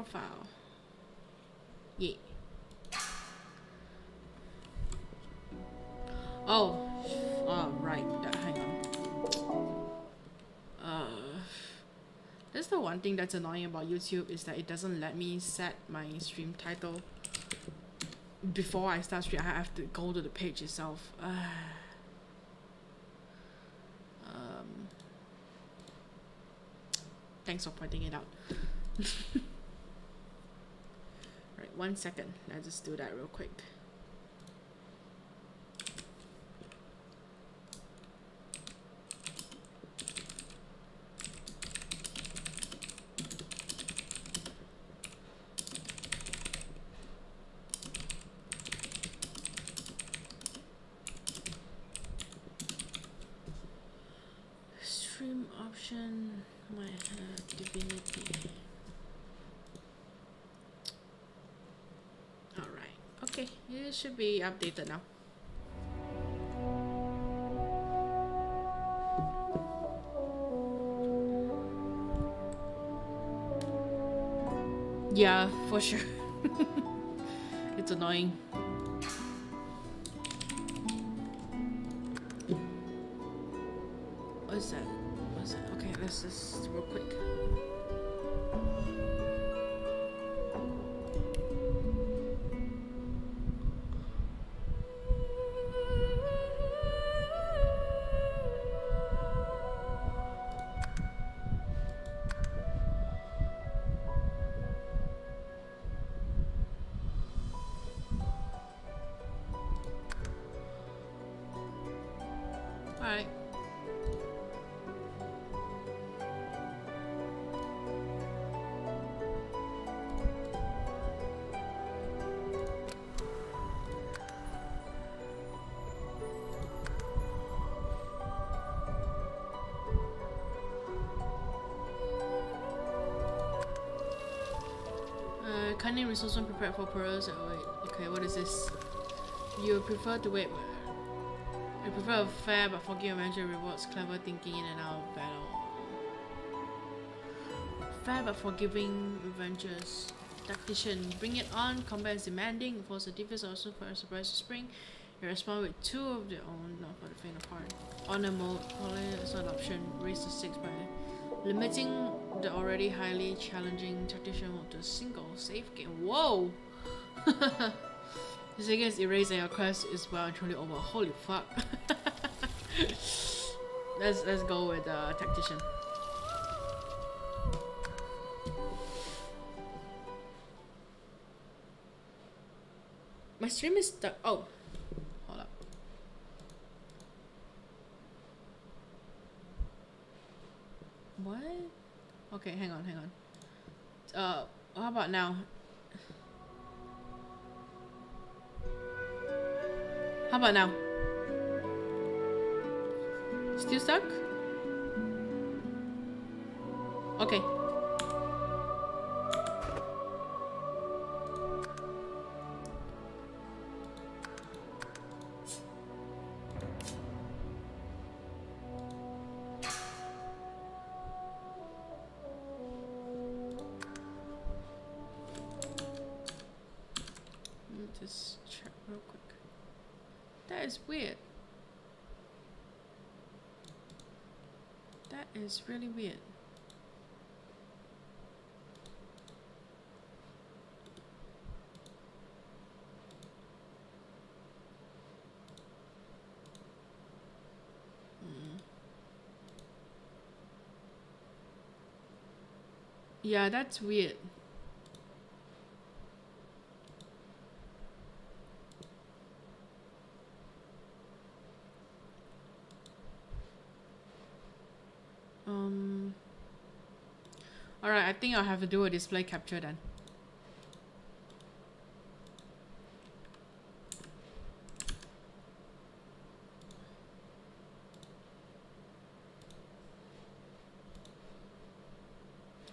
profile. Yeah. Oh, right. Hang on. That's the one thing that's annoying about YouTube is that it doesn't let me set my stream title before I start stream. I have to go to the page itself. Thanks for pointing it out. Right, 1 second. Let's just do that real quick. Stream option might have Divinity. Alright, okay, it should be updated now. Yeah, for sure. It's annoying. What is that? What is that? Okay, let's just real quick. Alright. Cunning resource prepared for pearls. Oh wait, okay, what is this? You prefer to wait. You prefer a fair but forgiving adventure rewards clever thinking in and out of battle. Fair but forgiving adventures. Tactician, bring it on. Combat is demanding. Force the defense also for a surprise to spring. You respond with 2 of their own, not for the faint of heart. Honor mode, probably is an option. Raise to 6 by limiting the already highly challenging tactician mode to a single save game. Whoa! This against erase and your quest is well and truly over. Holy fuck. Let's go with tactician. My stream is stuck. Oh, hold up. What? Okay, hang on. How about now? How about now? Still stuck? Okay. Just check real quick. That is weird. That is really weird. Yeah, that's weird. Alright, I think I'll have to do a display capture then.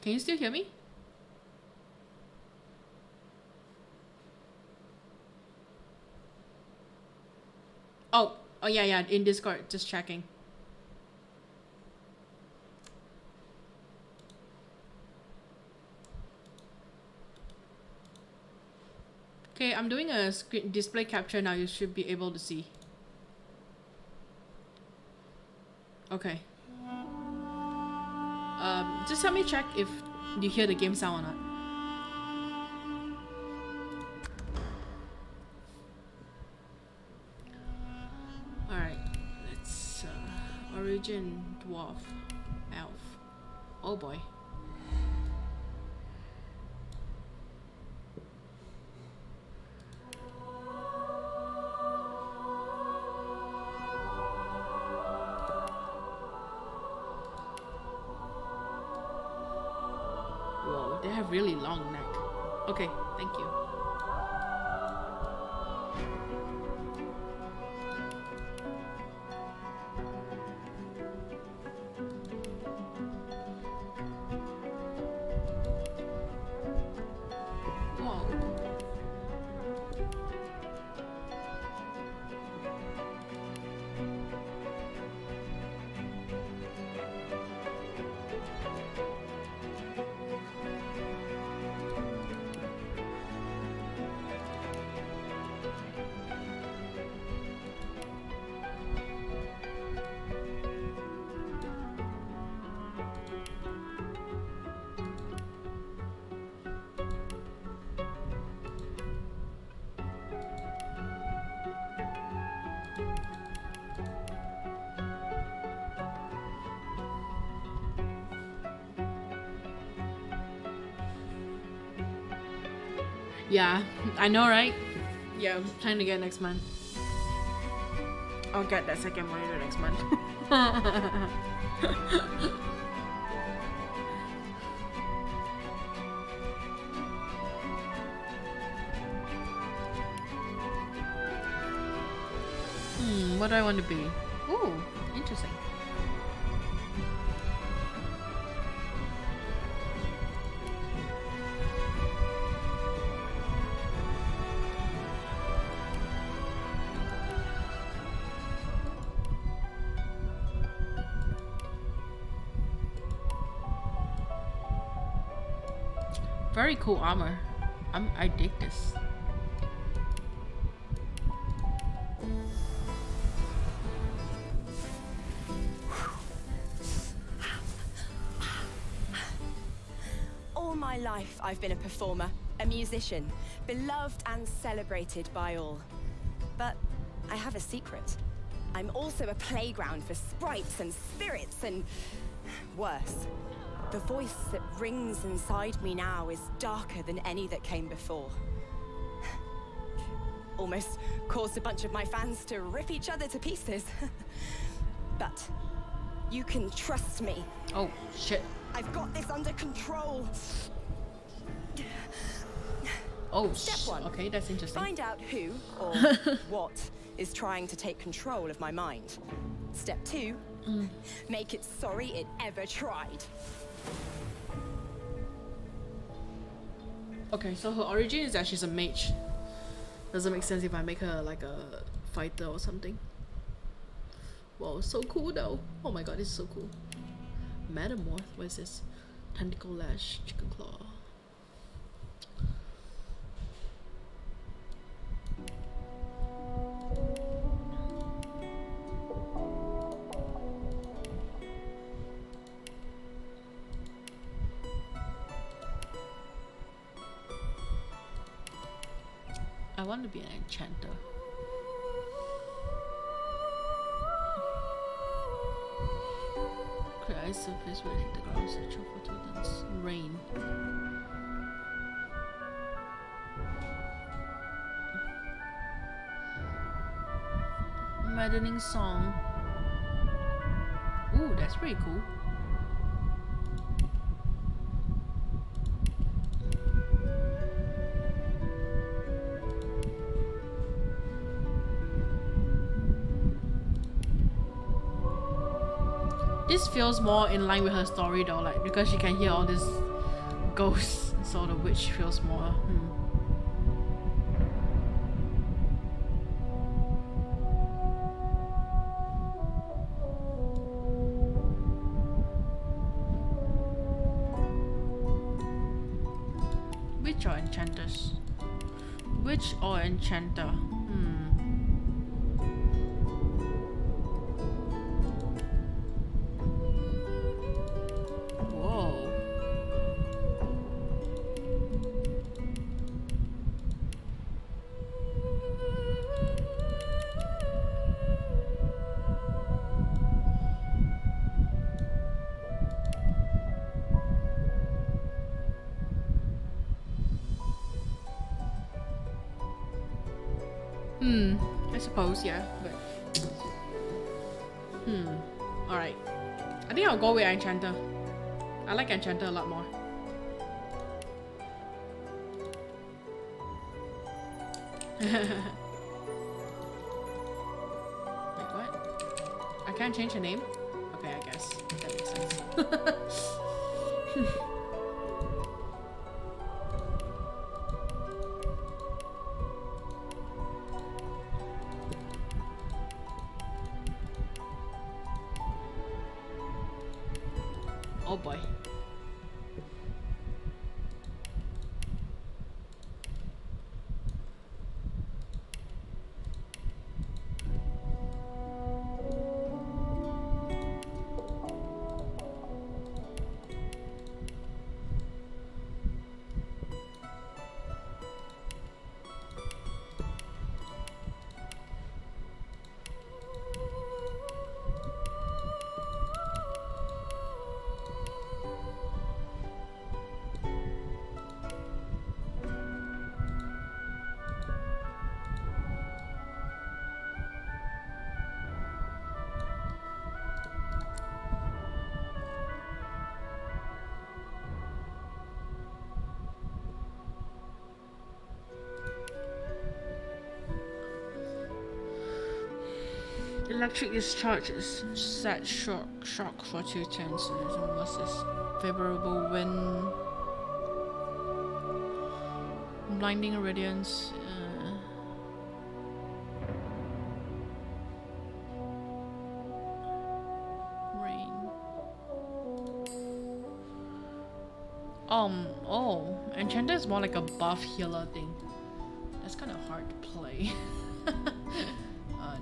Can you still hear me? Oh, yeah, in Discord, just checking. Okay, I'm doing a screen display capture now. You should be able to see. Okay. Just help me check if you hear the game sound or not. Alright, let's origin, dwarf, elf. Oh boy. Whoa, they have really long neck. Okay, thank you. Yeah, I know, right? Yeah, I'm trying to get next month. I'll get that second monitor next month. What do I want to be? Ooh, interesting. Very cool armor. I dig this. All my life I've been a performer, a musician, beloved and celebrated by all. But I have a secret. I'm also a playground for sprites and spirits and worse. The voice that rings inside me now is darker than any that came before. Almost caused a bunch of my fans to rip each other to pieces. But you can trust me. Oh, shit. I've got this under control. Oh, Step 1. Okay, that's interesting. Find out who or what is trying to take control of my mind. Step 2. Make it sorry it ever tried. Okay, so her origin is that she's a mage. Doesn't make sense if I make her like a fighter or something. Wow, so cool though. Oh my god, this is so cool. Metamorph, what is this? Tentacle lash, chicken claw. I want to be an enchanter. Create ice surface where hit the ground, search for tokens. Rain. Maddening song. Ooh, that's pretty cool. This feels more in line with her story though, like because she can hear all these ghosts, so the witch feels more. Witch or enchanters? Witch or enchanter? Whoa. I suppose, yeah, but alright. I think I'll go with enchanter. I like enchanter a lot more. Wait, what? I can't change her name? Okay, I guess. That makes sense. Oh boy. Electric discharge is set shock for 2 turns. What's this? Favorable wind, blinding radiance. Rain. Oh, enchanter is more like a buff healer thing. That's kind of hard to play.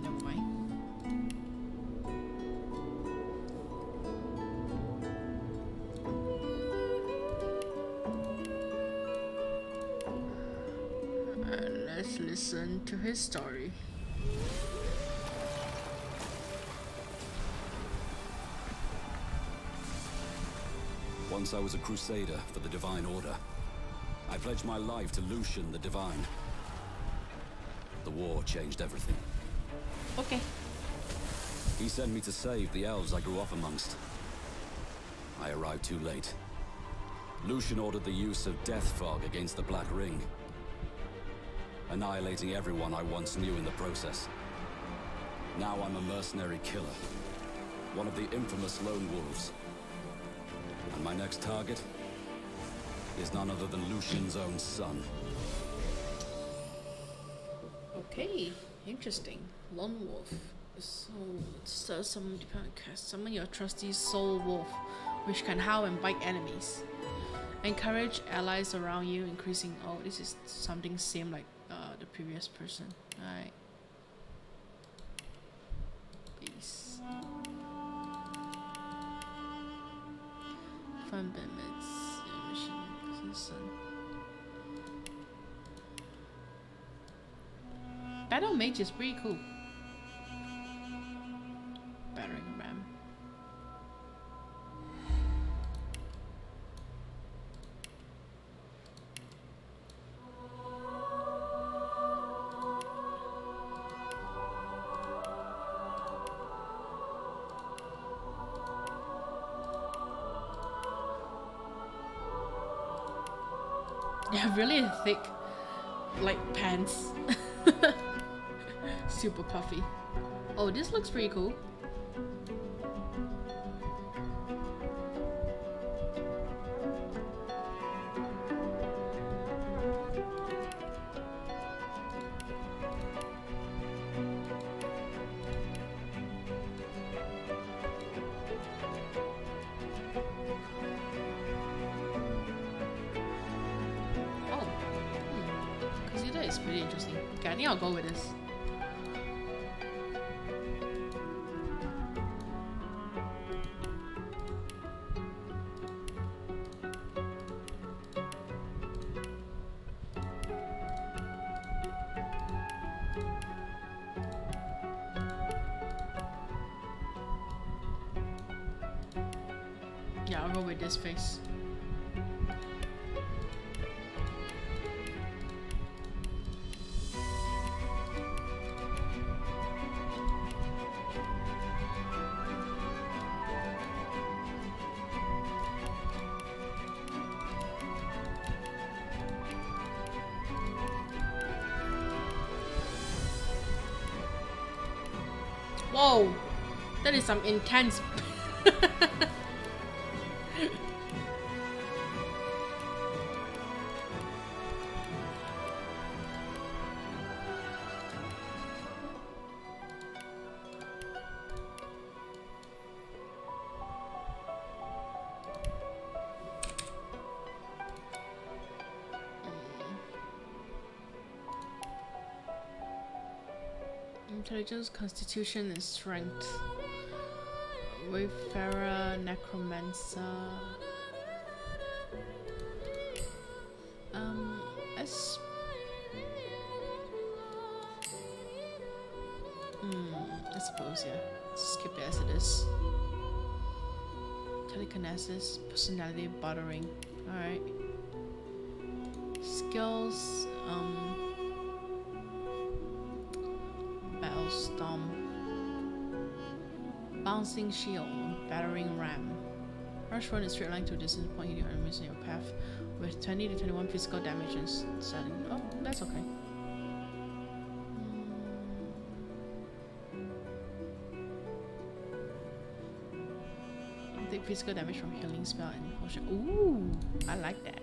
Never mind. Let's listen to his story. Once I was a crusader for the Divine Order. I pledged my life to Lucian the Divine. The war changed everything. Okay. He sent me to save the elves I grew up amongst. I arrived too late. Lucian ordered the use of death fog against the Black Ring, annihilating everyone I once knew in the process. Now I'm a mercenary killer, one of the infamous lone wolves. And my next target is none other than Lucian's own son. Okay, interesting. Lone wolf. So summon your trusty soul wolf, which can howl and bite enemies. Encourage allies around you, increasing. Oh, this is something same like the previous person. Alright. Peace. Fun benefits. Battle Mage is pretty cool. Battering Ram. They have really thick, like, pants. Super puffy. Oh, this looks pretty cool. Because it is. is pretty interesting. Okay, I think I'll go with this. Yeah, I'll go with this face. Whoa, that is some intense. Intelligence, constitution, and strength. Wayfarer, necromancer. As I suppose, yeah. Let's skip it as it is. Telekinesis, personality, bartering. Alright. Skills, battle storm. Bouncing shield, battering ram. Rush run in straight line to a distance point hitting enemies in your path with 20 to 21 physical damage and setting. Oh, that's okay. Take physical damage from healing spell and potion. Ooh, I like that.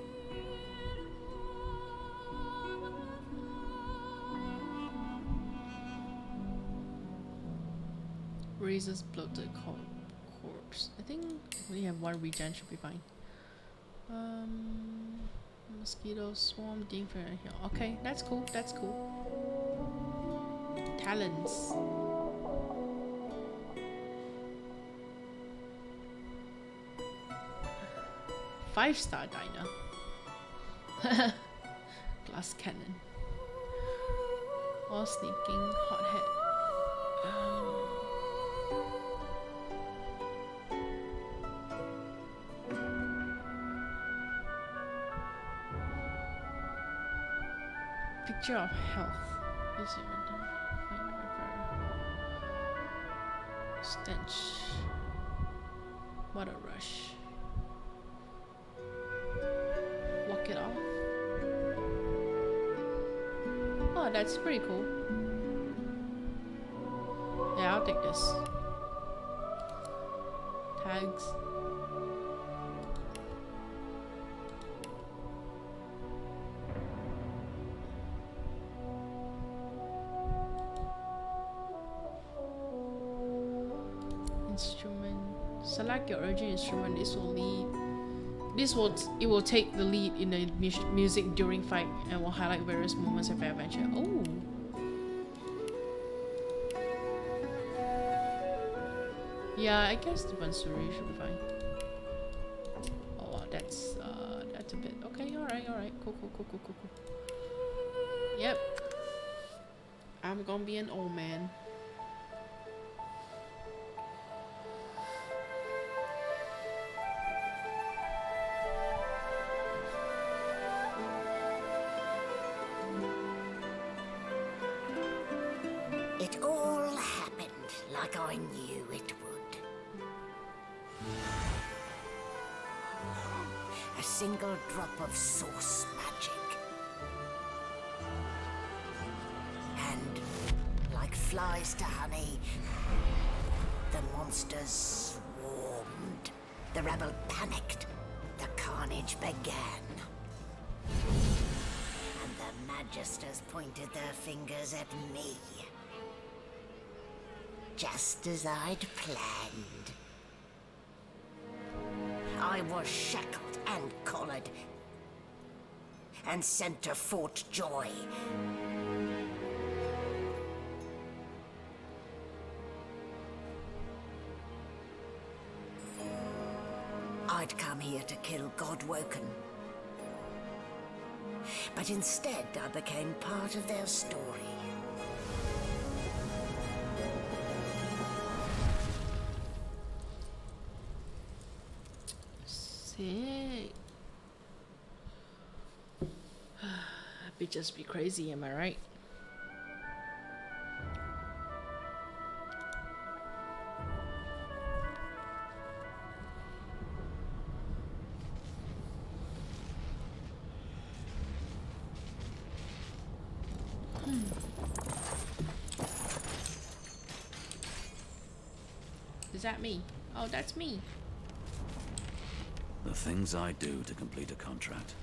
Raises bloated corpse. I think we have one regen, should be fine. Mosquito swarm, demon heal. Okay, that's cool. That's cool. Talents. Five-star diner. Glass cannon. All sneaking, hothead. Picture of health. Is it stench. Water rush. Walk it off. Oh, that's pretty cool. Yeah, I'll take this. Tags. Instrument. Select your origin instrument. This will lead. It will take the lead in the music during fight and will highlight various moments of adventure. Oh. Yeah, I guess the Bansuri should be fine. Oh, that's a bit okay. All right. Cool. Yep. I'm gonna be an old man. It all happened like I knew it would. A single drop of source magic. And, like flies to honey, the monsters swarmed. The rebel panicked. The carnage began. And the magisters pointed their fingers at me. Just as I'd planned. I was shackled and collared. and sent to Fort Joy. I'd come here to kill Godwoken. But instead, I became part of their story. Sick. Bitches be crazy, am I right? Is that me? Oh, that's me. The things I do to complete a contract.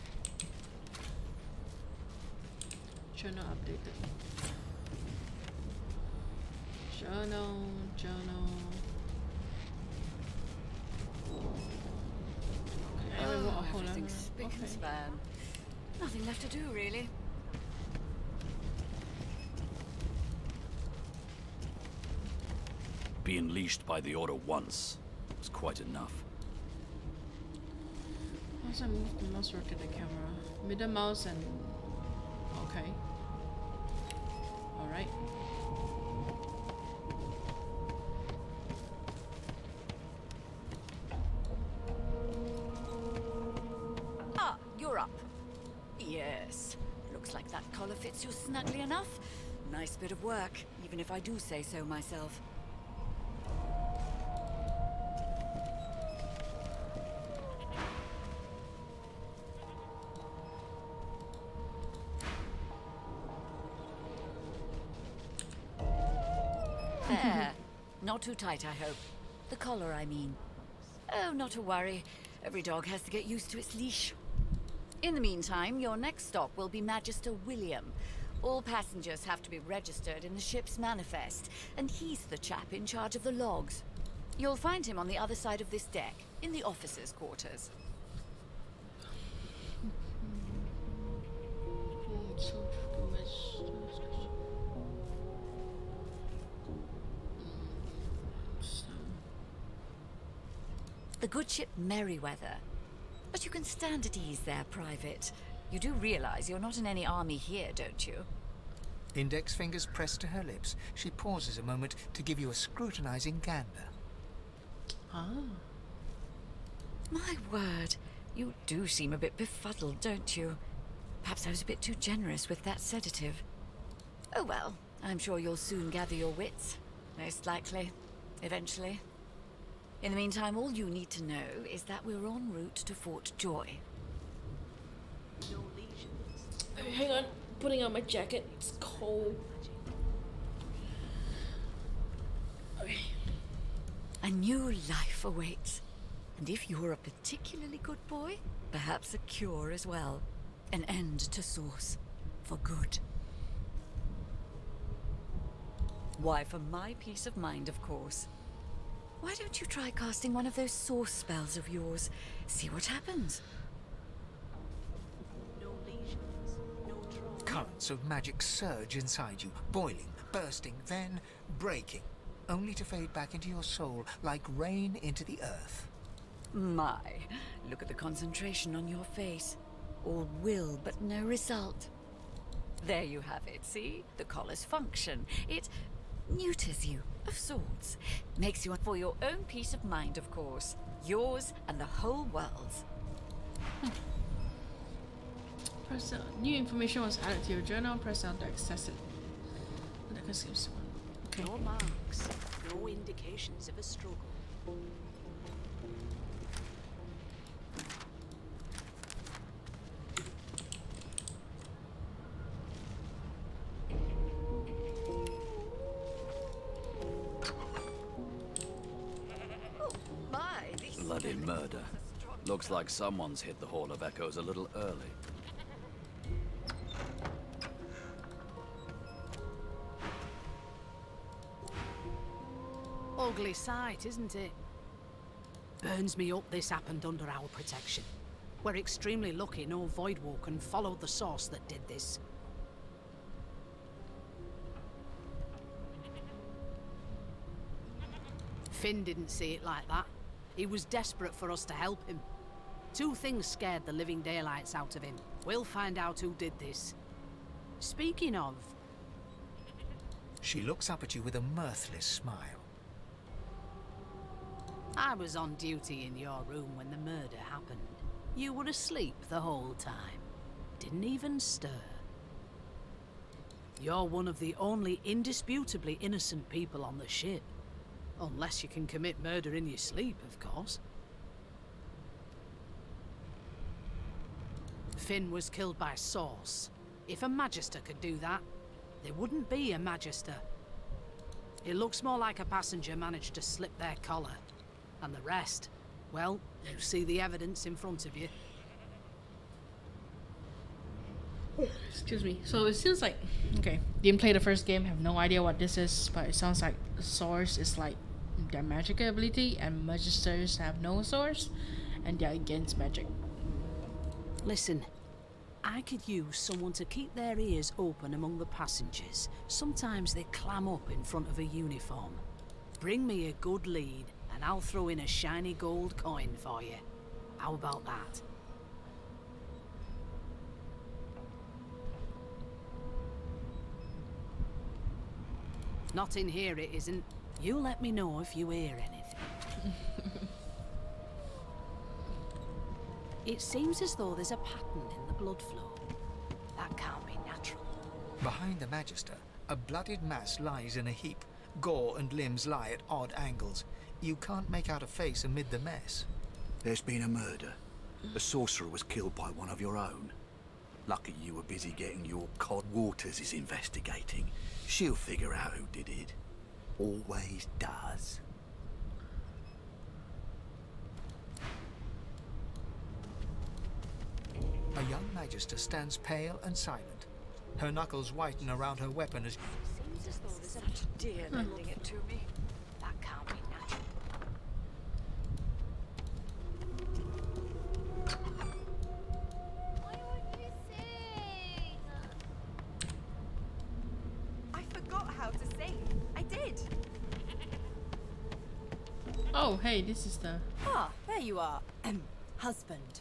Journal updated. Journal. Okay, Everything's spick and span. Nothing left to do, really. Being leashed by the Order once was quite enough. Once I move the mouse rotate the camera. Middle mouse and... Okay. Alright. Ah, you're up. Yes. Looks like that collar fits you snugly enough. Nice bit of work, even if I do say so myself. There. Not too tight, I hope. The collar, I mean. Oh, not to worry. Every dog has to get used to its leash. In the meantime, your next stop will be Magister William. All passengers have to be registered in the ship's manifest, and he's the chap in charge of the logs. You'll find him on the other side of this deck, in the officers' quarters. The good ship Merryweather. But you can stand at ease there, Private. You do realize you're not in any army here, don't you? Index fingers pressed to her lips, she pauses a moment to give you a scrutinizing gander. Ah. My word, you do seem a bit befuddled, don't you? Perhaps I was a bit too generous with that sedative. Oh well, I'm sure you'll soon gather your wits. Most likely. Eventually. In the meantime, all you need to know is that we're en route to Fort Joy. Hang on, putting on my jacket. It's cold. Okay. A new life awaits. And if you're a particularly good boy, perhaps a cure as well. An end to Source. For good. Why, for my peace of mind, of course. Why don't you try casting one of those Source spells of yours? See what happens. Currents of magic surge inside you, boiling, bursting, then breaking, only to fade back into your soul like rain into the earth. My, look at the concentration on your face. All will, but no result. There you have it, see? The collar's function. It neuters you, of sorts. Makes you for your own peace of mind, of course. Yours and the whole world's. Press down. New information was added to your journal. Press down to access it. Okay. No marks, no indications of a struggle. Bloody murder. Looks like someone's hit the Hall of Echoes a little early. Ugly sight, isn't it? Burns me up this happened under our protection. We're extremely lucky no Voidwalker followed the source that did this. Finn didn't see it like that. He was desperate for us to help him. Two things scared the living daylights out of him. We'll find out who did this. Speaking of... She looks up at you with a mirthless smile. I was on duty in your room when the murder happened. You were asleep the whole time. Didn't even stir. You're one of the only indisputably innocent people on the ship. Unless you can commit murder in your sleep, of course. Finn was killed by Source. If a Magister could do that, there wouldn't be a Magister. It looks more like a passenger managed to slip their collar. And the rest, well, you see the evidence in front of you. Excuse me. So it seems like, okay, didn't play the first game, have no idea what this is, but it sounds like the source is like their magic ability, and magisters have no source, and they're against magic. Listen, I could use someone to keep their ears open among the passengers. Sometimes they clam up in front of a uniform. Bring me a good lead, and I'll throw in a shiny gold coin for you. How about that? Not in here, it isn't. You let me know if you hear anything. It seems as though there's a pattern in the blood flow. That can't be natural. Behind the Magister, a bloodied mass lies in a heap. Gore and limbs lie at odd angles. You can't make out a face amid the mess. There's been a murder. A sorcerer was killed by one of your own. Lucky you were busy getting your cod. Waters is investigating. She'll figure out who did it. Always does. A young Magister stands pale and silent. Her knuckles whiten around her weapon as... Seems as though there's such a dear lending it to me. That can't be natural. Why won't you sing? I forgot how to sing. I did. Oh, hey, this is the... Ah, there you are. Husband.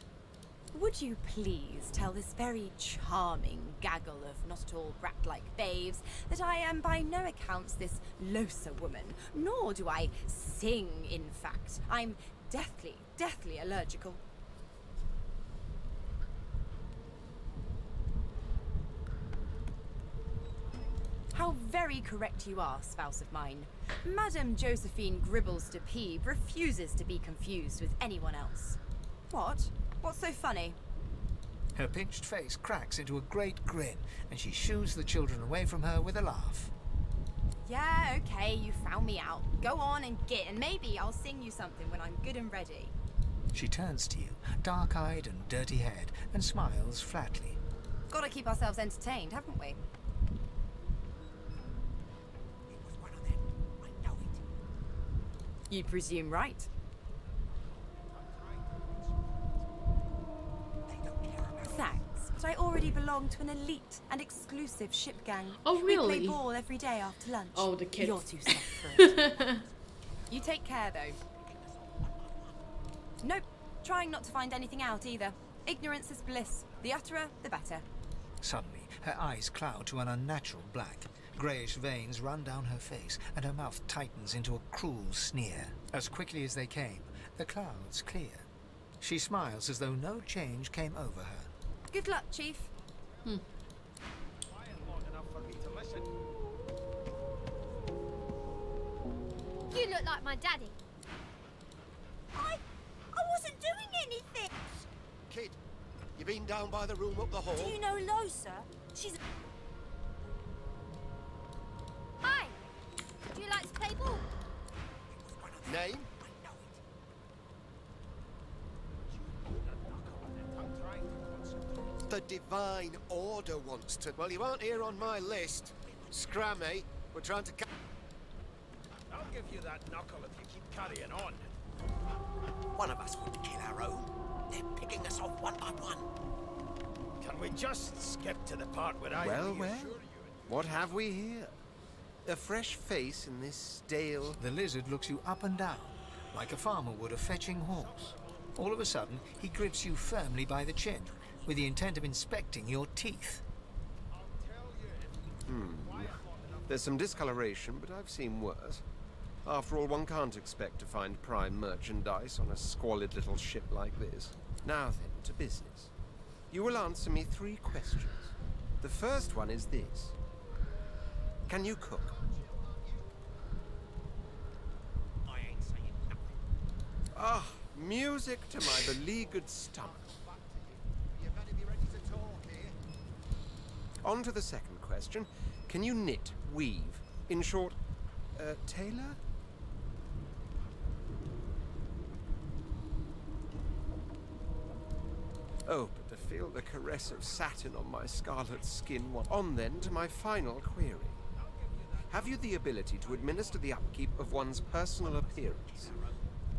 Would you please tell this very charming gaggle of not at all brat-like babes that I am by no accounts this Losa woman, nor do I sing, in fact. I'm deathly allergical. How very correct you are, spouse of mine. Madame Josephine Gribbles de Peeb refuses to be confused with anyone else. What? What's so funny? Her pinched face cracks into a great grin, and she shoos the children away from her with a laugh. Yeah, okay, you found me out. Go on and git, and maybe I'll sing you something when I'm good and ready. She turns to you, dark-eyed and dirty-haired, and smiles flatly. Gotta keep ourselves entertained, haven't we? It was one of them. I know it. You presume right. Thanks, but I already belong to an elite and exclusive ship gang. Oh, really? We play ball every day after lunch. Oh, the kids. You're too soft for it. You take care, though. Nope. Trying not to find anything out, either. Ignorance is bliss. The utterer, the better. Suddenly, her eyes cloud to an unnatural black. Greyish veins run down her face, and her mouth tightens into a cruel sneer. As quickly as they came, the clouds clear. She smiles as though no change came over her. Good luck, Chief. You look like my daddy. I wasn't doing anything. Kid, you been down by the room up the hall? Do you know Losa? She's... Hi. Do you like to play ball? Name? The Divine Order wants to... Well, you aren't here on my list. Scrammy, we're trying to... I'll give you that knuckle if you keep carrying on. One of us wouldn't kill our own. They're picking us off one by one. Can we just skip to the part where I Well, reassure well. you? What have we here? A fresh face in this stale... The lizard looks you up and down, like a farmer would a fetching horse. All of a sudden, he grips you firmly by the chin, with the intent of inspecting your teeth. There's some discoloration, but I've seen worse. After all, one can't expect to find prime merchandise on a squalid little ship like this. Now then, to business. You will answer me 3 questions. The first one is this. Can you cook? I ain't saying nothing. Ah, music to my beleaguered stomach. You better be ready to talk here. On to the second question. Can you knit, weave? In short, tailor? Oh, but to feel the caress of satin on my scarlet skin. On then to my final query. Have you the ability to administer the upkeep of one's personal appearance?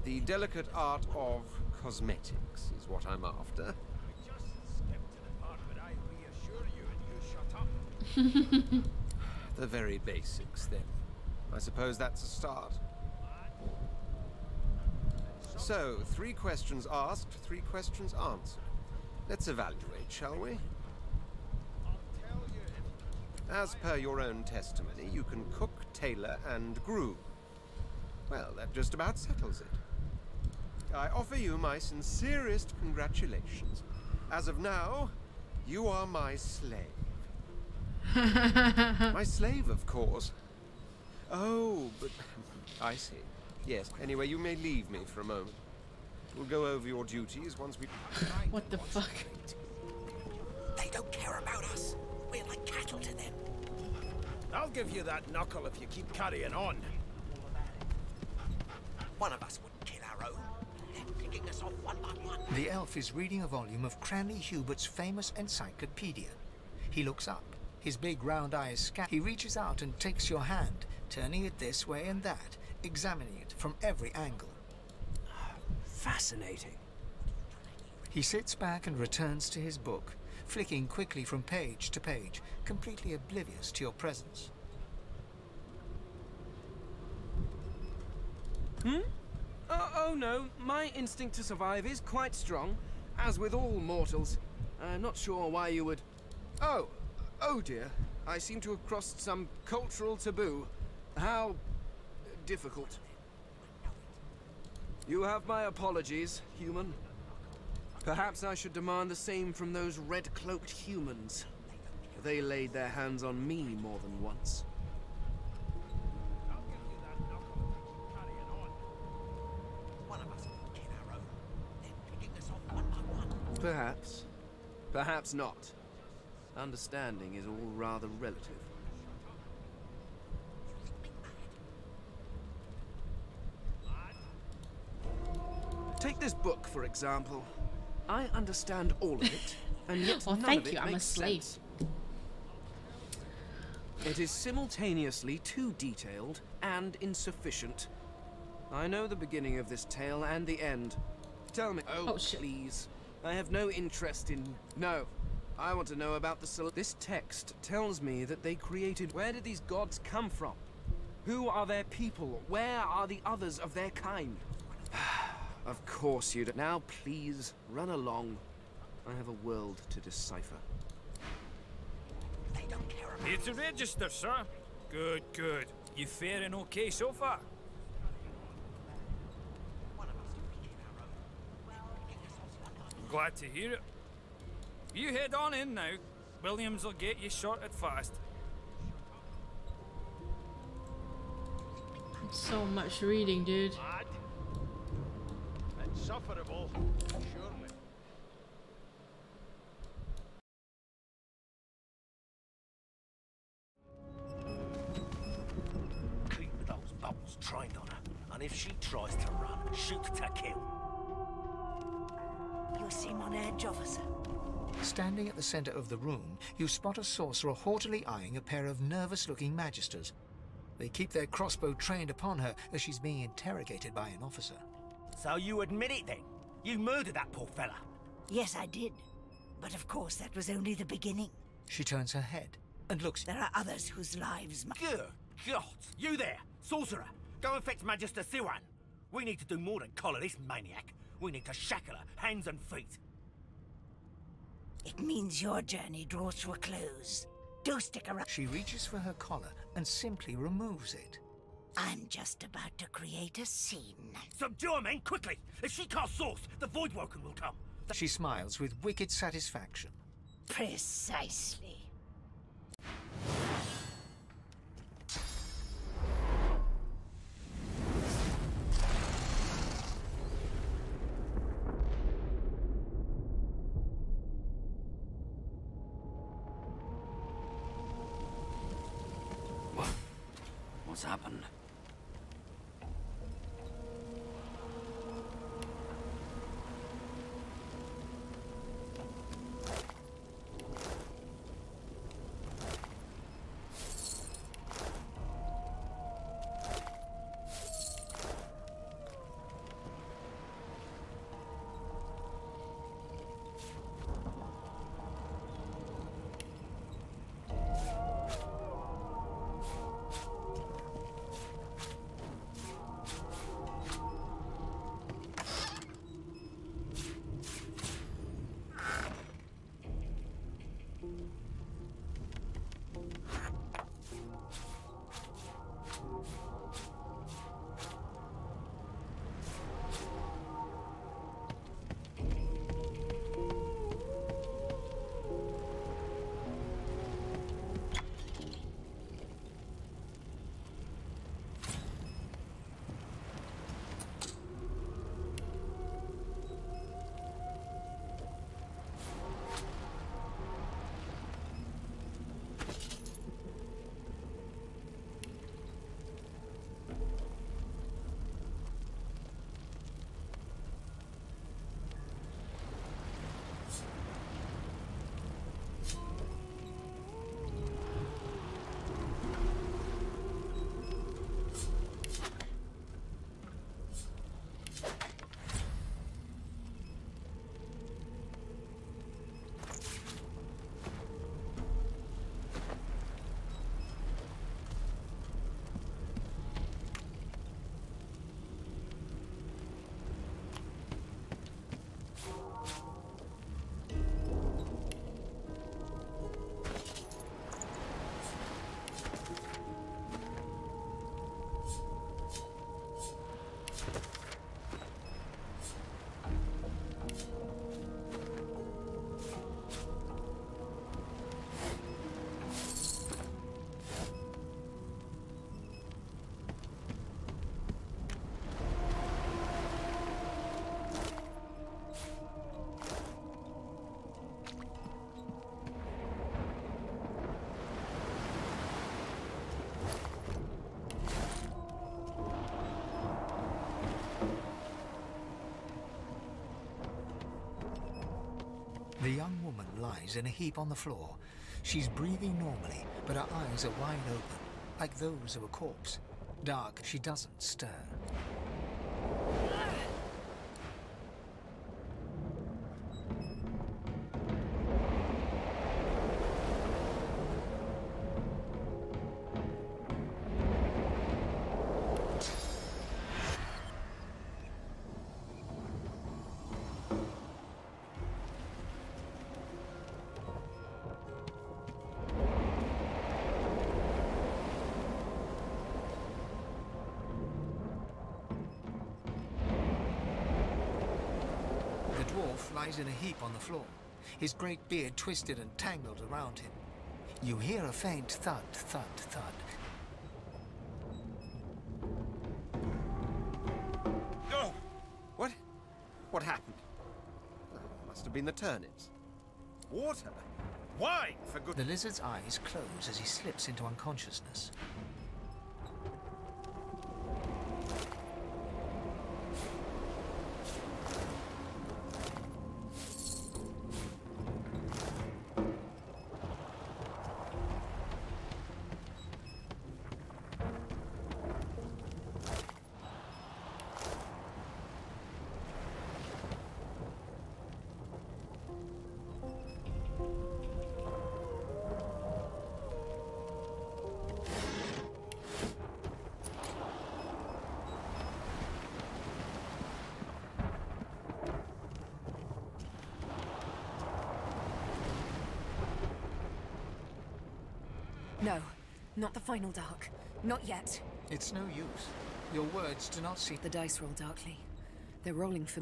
The delicate art of cosmetics is what I'm after. Just skip to the part where I reassure you and you shut up. The very basics, then. I suppose that's a start. So, 3 questions asked, 3 questions answered. Let's evaluate, shall we? As per your own testimony, you can cook, tailor, and groom. Well, that just about settles it. I offer you my sincerest congratulations. As of now, you are my slave. My slave, of course. Oh, but I see. Yes, anyway, you may leave me for a moment. We'll go over your duties once we... What the fuck? They don't care about us. We're like cattle to them. I'll give you that knuckle if you keep carrying on. One of us would kill our own. They're picking us off one by one. The elf is reading a volume of Cranley Hubert's famous encyclopedia. He looks up, his big round eyes scan. He reaches out and takes your hand, turning it this way and that, examining it from every angle. Fascinating. He sits back and returns to his book, flicking quickly from page to page, completely oblivious to your presence. Oh no, my instinct to survive is quite strong, as with all mortals. I'm not sure why you would... Oh dear. I seem to have crossed some cultural taboo. How difficult. You have my apologies, human. Perhaps I should demand the same from those red-cloaked humans. They laid their hands on me more than once. I'll give you that knuckle if you keep carrying on. One of us would kill our own. They're picking us off one by one. Perhaps. Perhaps not. Understanding is all rather relative. Take this book, for example. I understand all of it, and yet Well, none thank of it you, I'm a makes slave. sense. It is simultaneously too detailed and insufficient. I know the beginning of this tale and the end. Tell me. Oh, shit. please. I have no interest in... No. I want to know about the... This text tells me that they created... Where did these gods come from? Who are their people? Where are the others of their kind? Of course you do. Now, please, run along. I have a world to decipher. They don't care about Here to register, sir. Good, good. You faring okay so far? one of us would kill our own. They're picking us off one by one. Glad to hear it. You head on in now. Williams will get you sorted fast. So much reading, dude. Mad. Insufferable, surely. Keep those bolts trained on her, and if she tries to run, shoot to kill. You seem on edge, officer. Standing at the center of the room, you spot a sorcerer haughtily eyeing a pair of nervous-looking magisters. They keep their crossbow trained upon her as she's being interrogated by an officer. So you admit it then? You murdered that poor fella. Yes, I did. But of course, that was only the beginning. She turns her head and looks. There are others whose lives must... Good God! You there, sorcerer! Go and fetch Magister Siwan. We need to do more than collar this maniac. We need to shackle her, hands and feet. It means your journey draws to a close. Do stick around. She reaches for her collar and simply removes it. I'm just about to create a scene. Subdue her, men, quickly! If she casts source, the Voidwoken will come. She smiles with wicked satisfaction. Precisely. What's happened? The young woman lies in a heap on the floor. She's breathing normally, but her eyes are wide open, like those of a corpse. Dark, she doesn't stir. Lies in a heap on the floor, his great beard twisted and tangled around him. You hear a faint thud, thud, thud. Oh! What? What happened? Must have been the turnips. Water? Why, for good... The lizard's eyes close as he slips into unconsciousness. Not the final dark. Not yet. It's no use. Your words do not seem... The dice roll darkly. They're rolling for...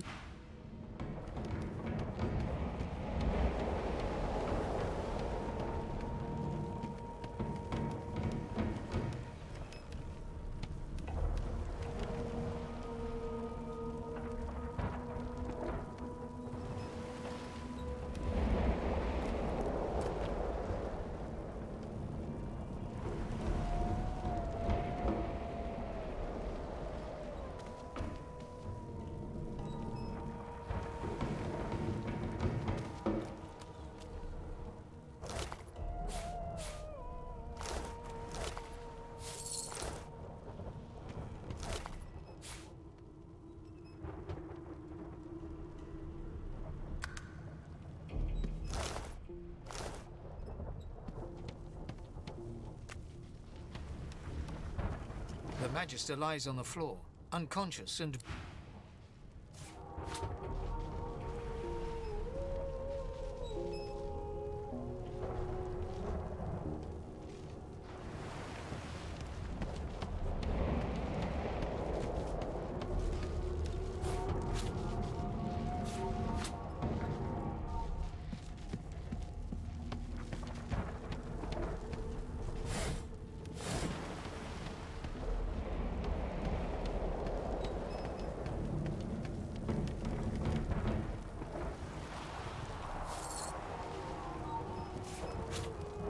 The Magister lies on the floor, unconscious and...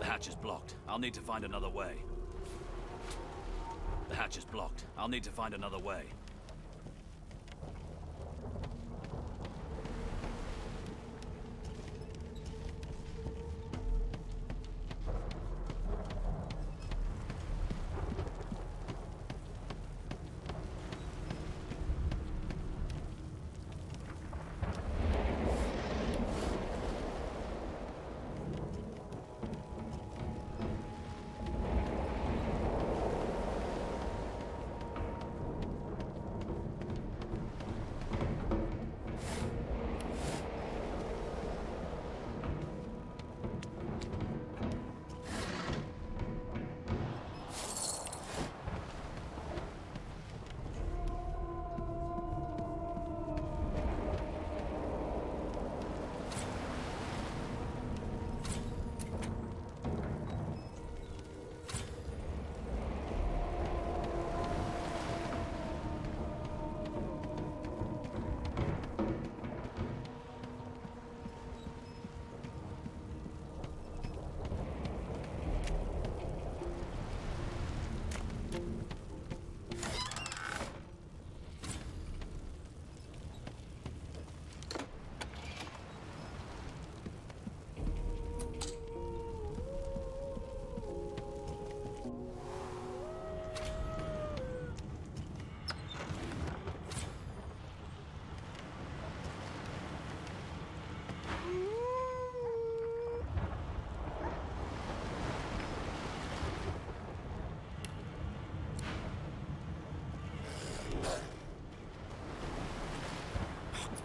The hatch is blocked. I'll need to find another way. The hatch is blocked. I'll need to find another way.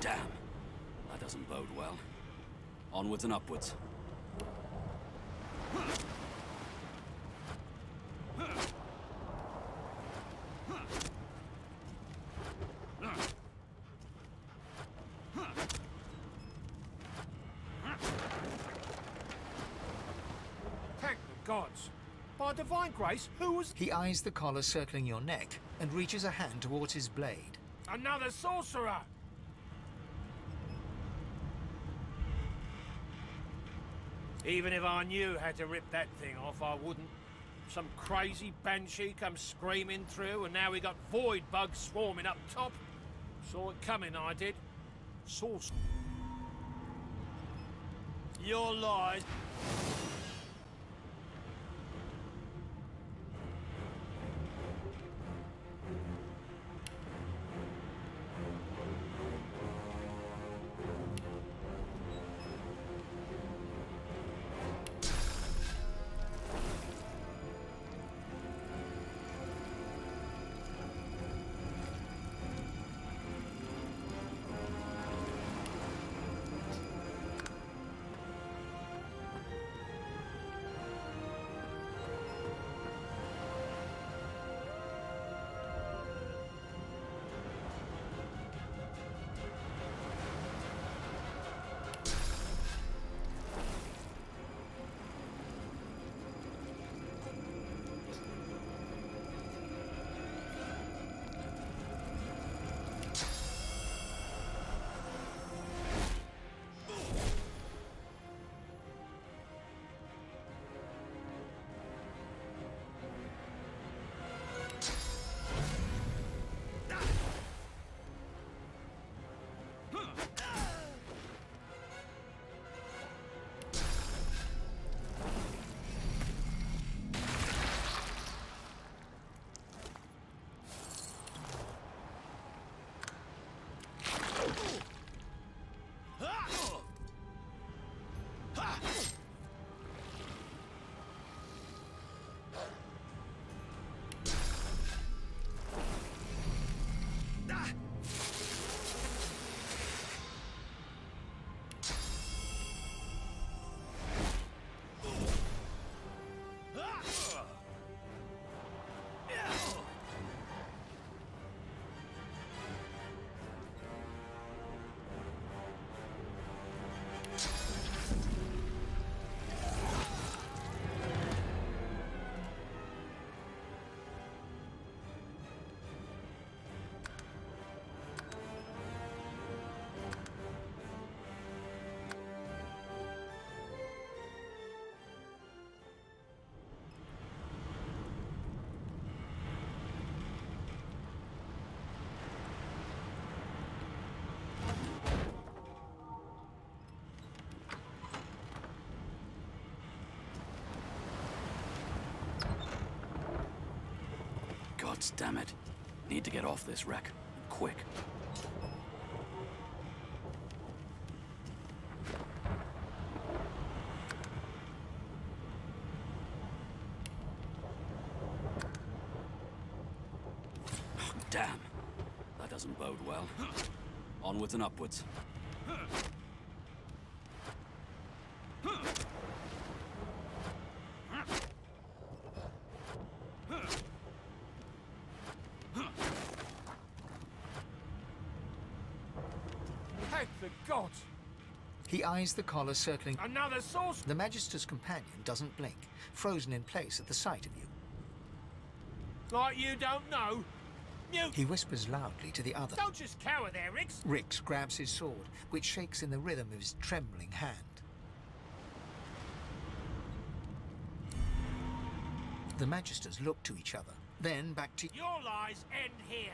Damn. That doesn't bode well. Onwards and upwards. Thank the gods. By divine grace, who was... He eyes the collar circling your neck and reaches a hand towards his blade. Another sorcerer! Even if I knew how to rip that thing off, I wouldn't. Some crazy banshee comes screaming through, and now we got void bugs swarming up top. Saw it coming, I did. Sauce. Your lies. Gods damn it. Need to get off this wreck. Quick. Oh, damn. That doesn't bode well. Onwards and upwards. The gods! He eyes the collar circling. Another source! The Magister's companion doesn't blink, frozen in place at the sight of you. Like you don't know? You... He whispers loudly to the other. Don't just cower there, Rix! Rix grabs his sword, which shakes in the rhythm of his trembling hand. The Magisters look to each other, then back to... Your lies end here!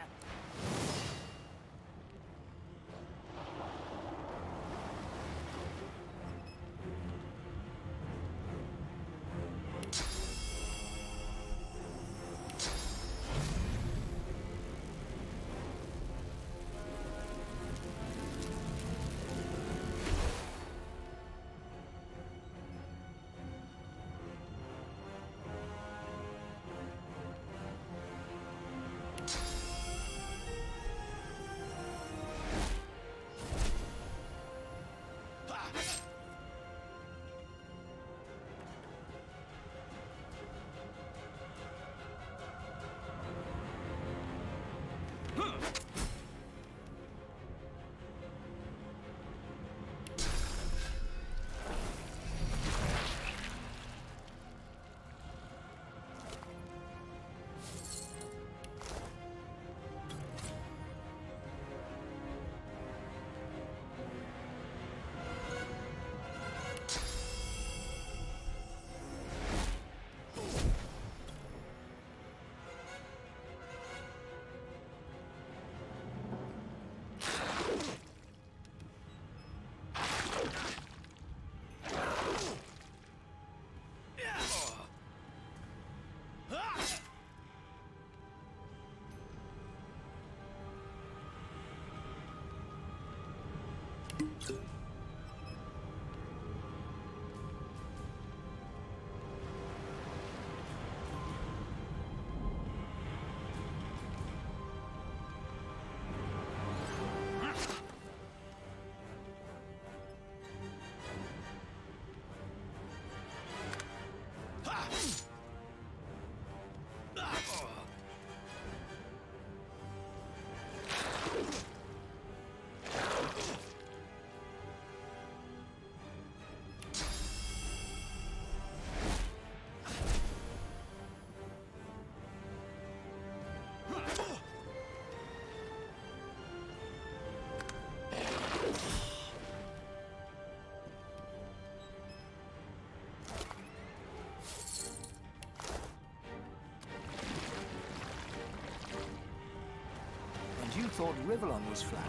And you thought Rivellon was flat.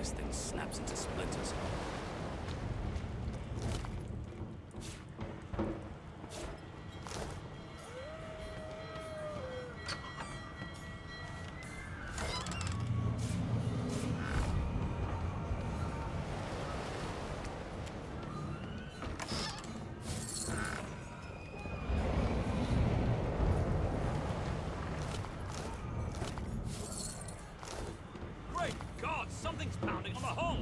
this thing snaps into splinters. Great God, something's pounding on the hull!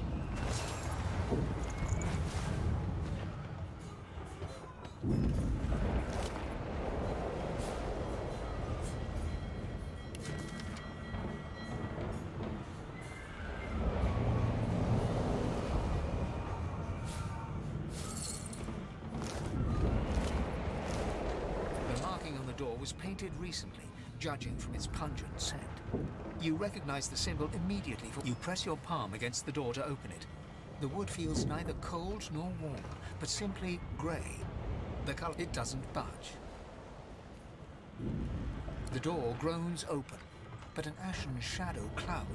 The marking on the door was painted recently, judging from its pungent scent. You recognize the symbol immediately. You press your palm against the door to open it. The wood feels neither cold nor warm, but simply grey. The color, it doesn't budge. The door groans open, but an ashen shadow cloud.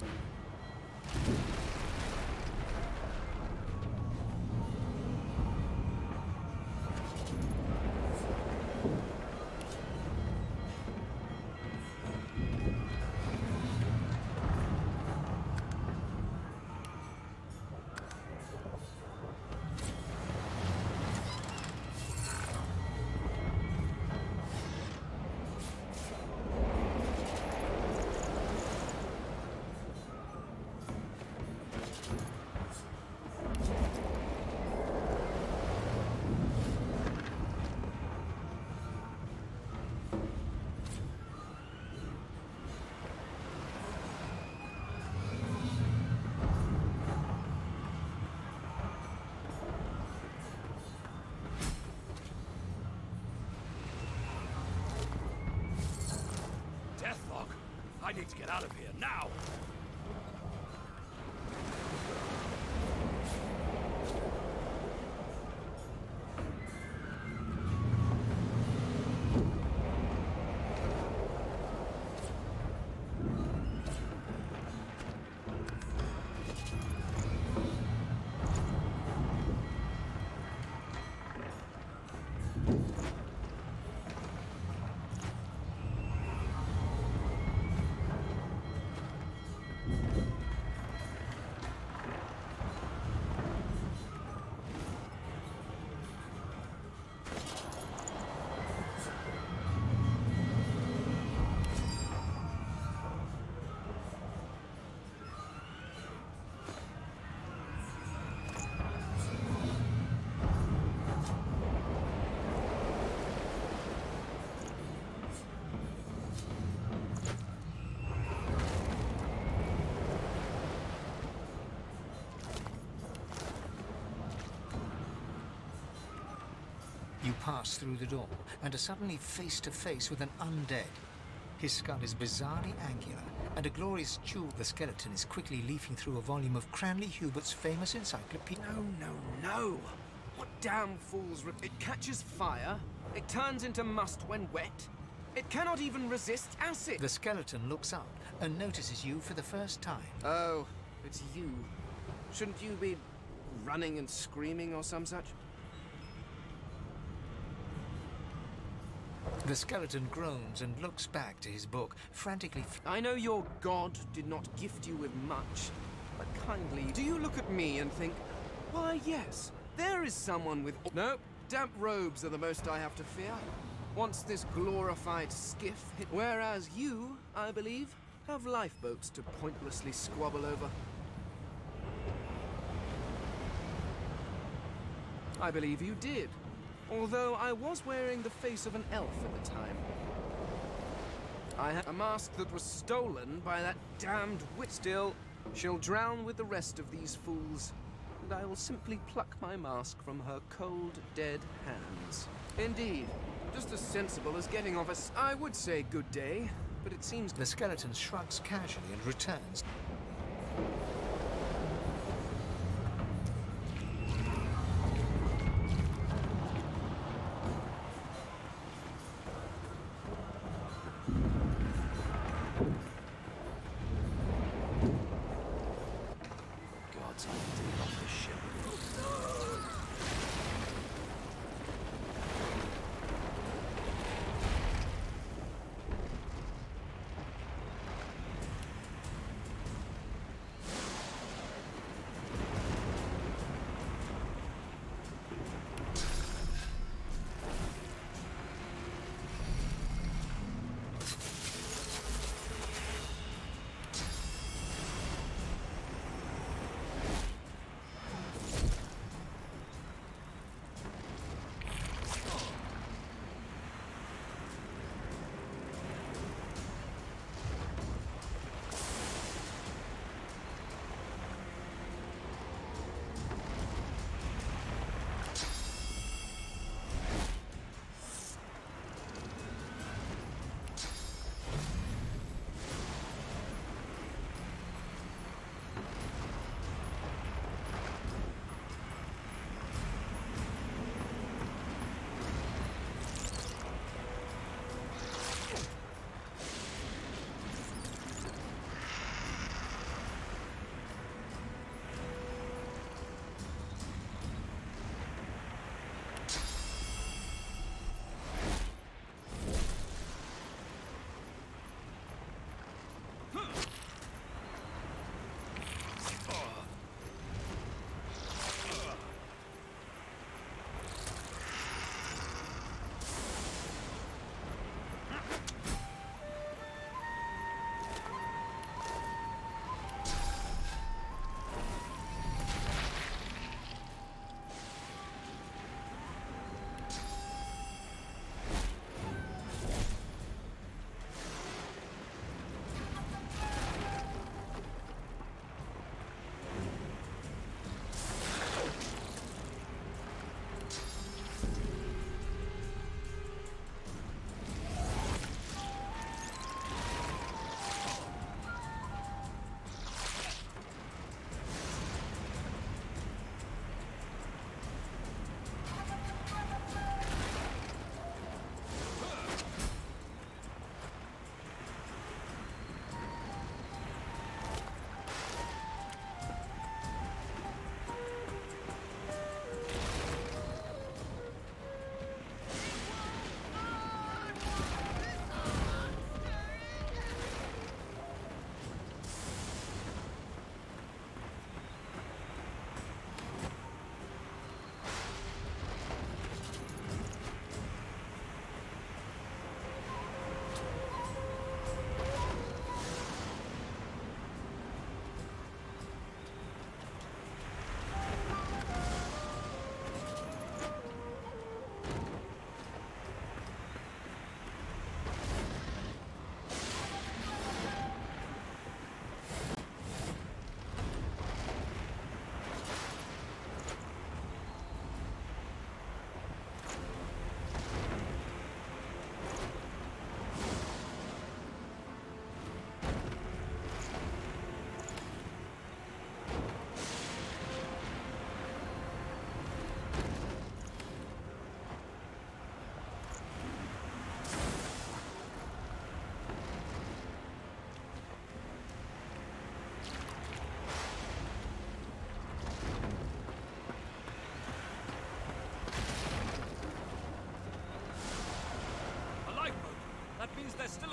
Deathlock? I need to get out of here, now! You pass through the door and are suddenly face to face with an undead. His skull is bizarrely angular, and a glorious jewel. The skeleton is quickly leafing through a volume of Cranley Hubert's famous encyclopedia. No! What damn fools... It catches fire, it turns into must when wet, it cannot even resist acid! The skeleton looks up and notices you for the first time. Oh, it's you. Shouldn't you be running and screaming or some such? The skeleton groans and looks back to his book, frantically... I know your god did not gift you with much, but kindly, do you look at me and think, why yes, there is someone with... Nope, damp robes are the most I have to fear. Once this glorified skiff hit... Whereas you, I believe, have lifeboats to pointlessly squabble over. I believe you did. Although I was wearing the face of an elf at the time. I had a mask that was stolen by that damned witch. Still, she'll drown with the rest of these fools, and I will simply pluck my mask from her cold, dead hands. Indeed, just as sensible as getting off a... I would say good day, but it seems... The skeleton shrugs casually and returns.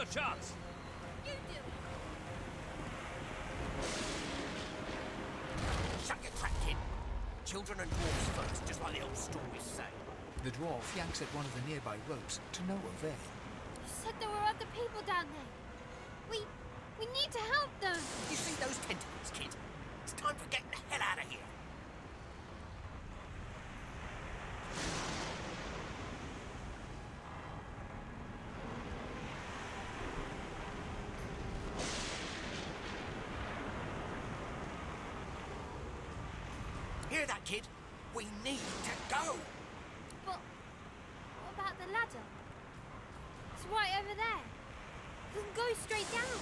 chance. You do it. Shut your trap, kid. Children and dwarves first, just like the old stories say. The dwarf yanks at one of the nearby ropes to no avail. You said there were other people down there. We need to help them. You see those tentacles, kid? It's time for getting the hell out of here. Hear that, kid? We need to go! But what about the ladder? It's right over there. We can go straight down.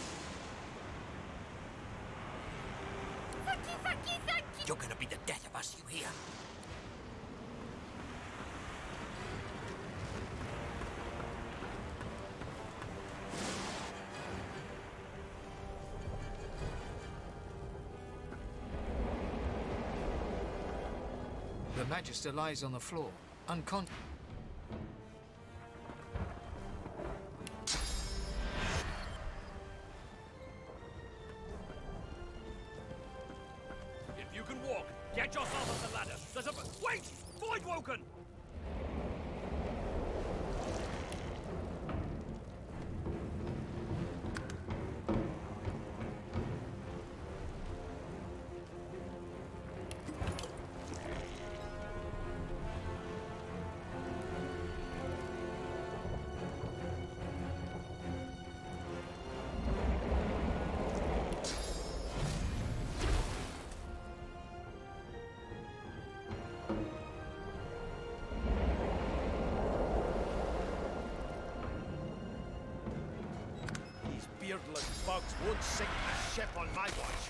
Thank you, thank you, thank you! You're gonna be the death of us, you hear? The Magister lies on the floor, unconscious. If you can walk, get yourself up the ladder. There's a... Wait! Voidwoken! Beardless bugs won't sink a ship on my watch.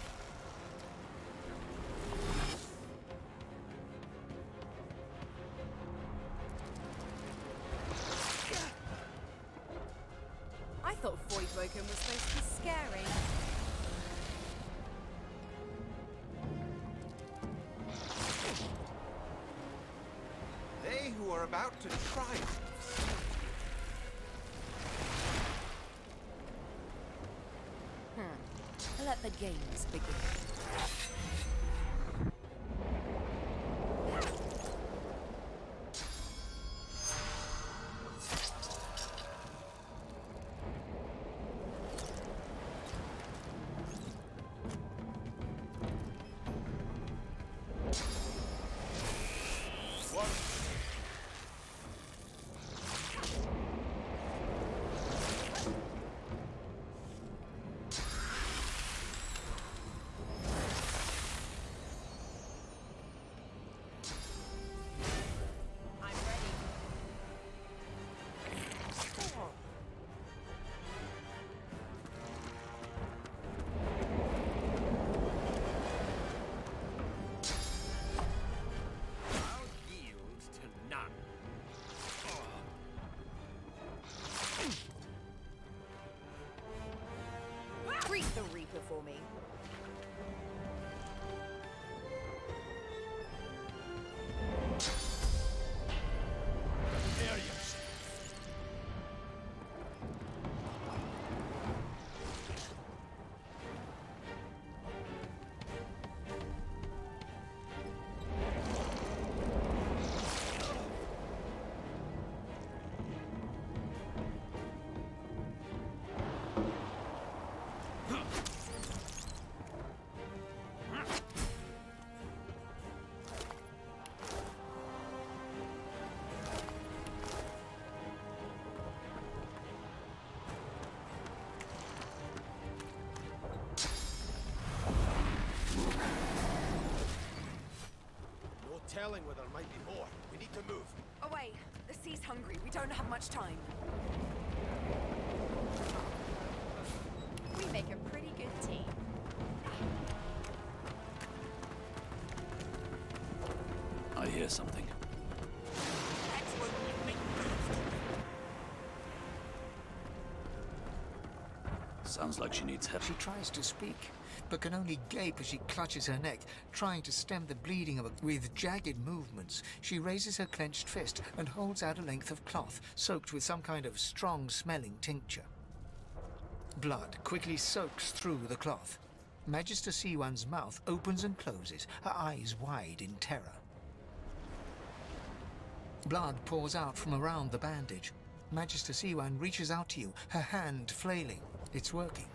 I thought Voidwoken was supposed to be scary. They who are about to triumph. Let the games begin. Greet the Reaper for me. There you telling where there might be more. We need to move. Away! The sea's hungry. We don't have much time. We make a pretty good team. I hear something. Sounds like she needs help. She tries to speak, but can only gape as she clutches her neck, trying to stem the bleeding of with jagged movements. She raises her clenched fist and holds out a length of cloth, soaked with some kind of strong-smelling tincture. Blood quickly soaks through the cloth. Magister C1's mouth opens and closes, her eyes wide in terror. Blood pours out from around the bandage. Magister C1 reaches out to you, her hand flailing. It's working.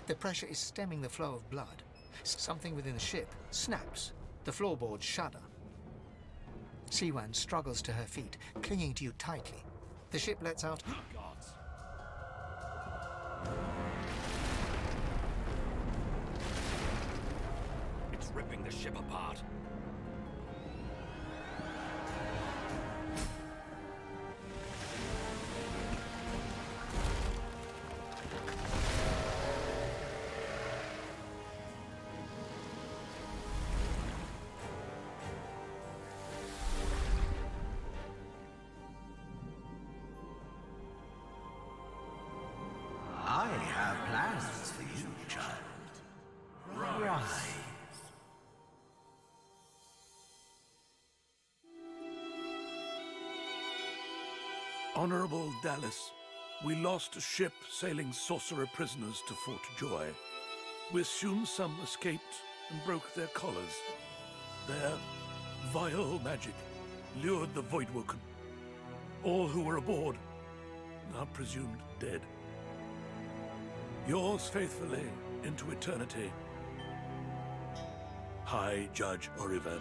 The pressure is stemming the flow of blood. Something within the ship snaps. The floorboards shudder. C1 struggles to her feet, clinging to you tightly. The ship lets out... Gods. It's ripping the ship apart. I have plans for you, child. Rise. Honorable Dallas, we lost a ship sailing sorcerer prisoners to Fort Joy. We assume some escaped and broke their collars. Their vile magic lured the Voidwoken. All who were aboard are presumed dead. Yours faithfully into eternity, High Judge Oriven.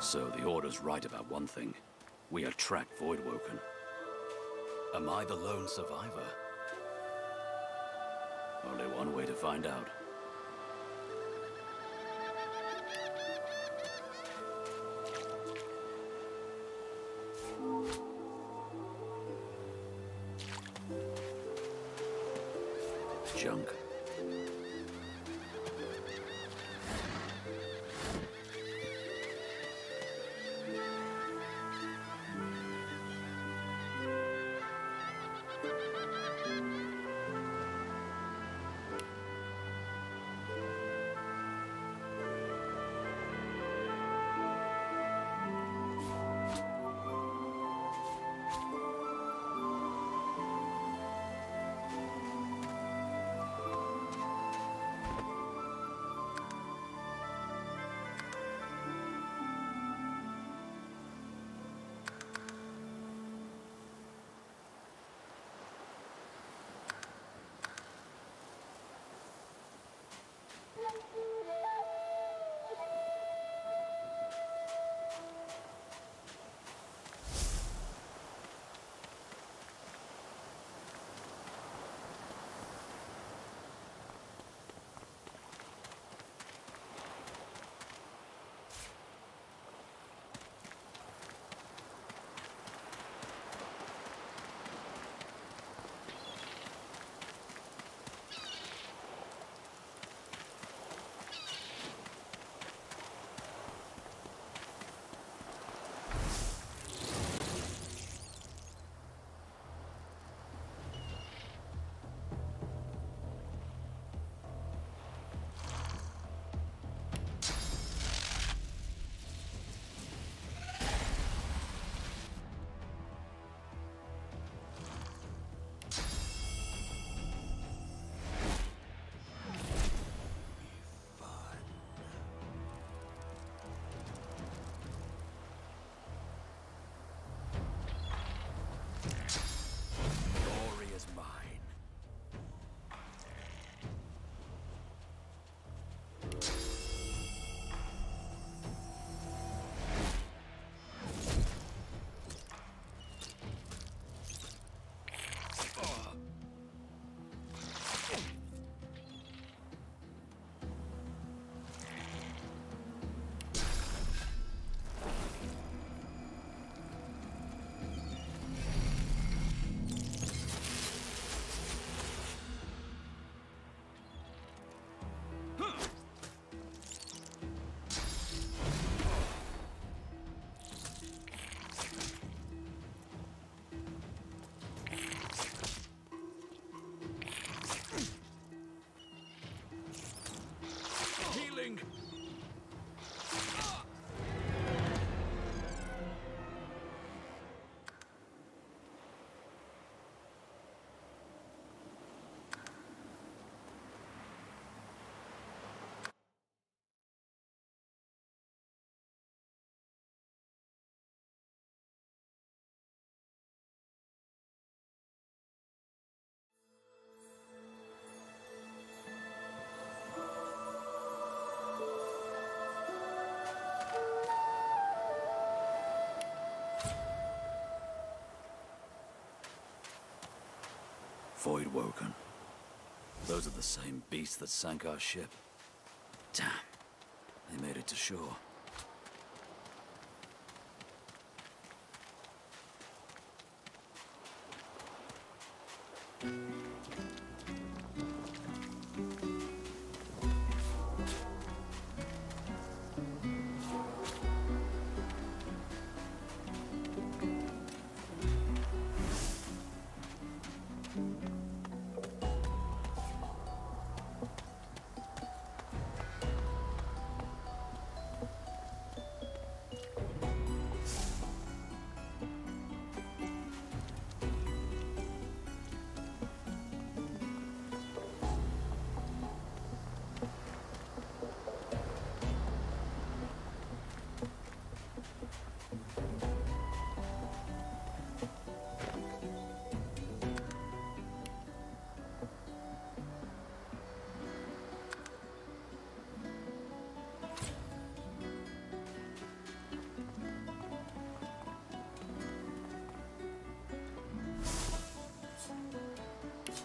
So the Order's right about one thing. We attract Voidwoken. Am I the lone survivor? Only one way to find out. Junk. Voidwoken. Those are the same beasts that sank our ship. Damn. They made it to shore.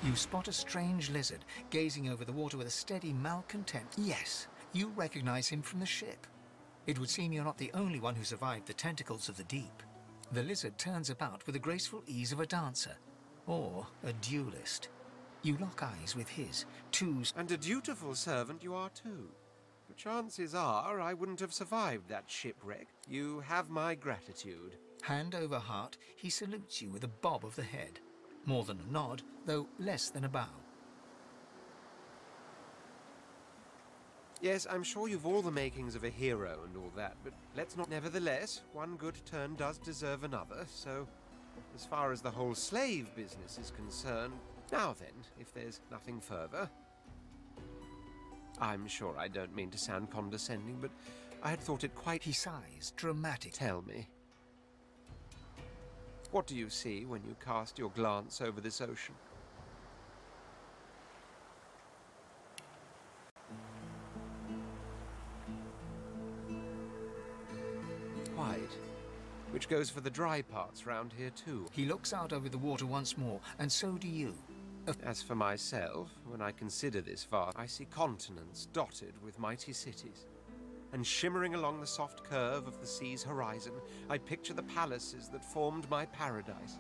You spot a strange lizard gazing over the water with a steady malcontent. Yes, you recognize him from the ship. It would seem you're not the only one who survived the tentacles of the deep. The lizard turns about with the graceful ease of a dancer, or a duelist. You lock eyes with his, And a dutiful servant you are too. The chances are I wouldn't have survived that shipwreck. You have my gratitude. Hand over heart, he salutes you with a bob of the head. More than a nod, though less than a bow. Yes, I'm sure you've all the makings of a hero and all that, but let's not... Nevertheless, one good turn does deserve another, so as far as the whole slave business is concerned... Now then, if there's nothing further... I'm sure I don't mean to sound condescending, but I had thought it quite... He sighs, dramatic. Tell me. What do you see when you cast your glance over this ocean? White. Which goes for the dry parts round here too. He looks out over the water once more, and so do you. As for myself, when I consider this vast, I see continents dotted with mighty cities. And shimmering along the soft curve of the sea's horizon, I picture the palaces that formed my paradise.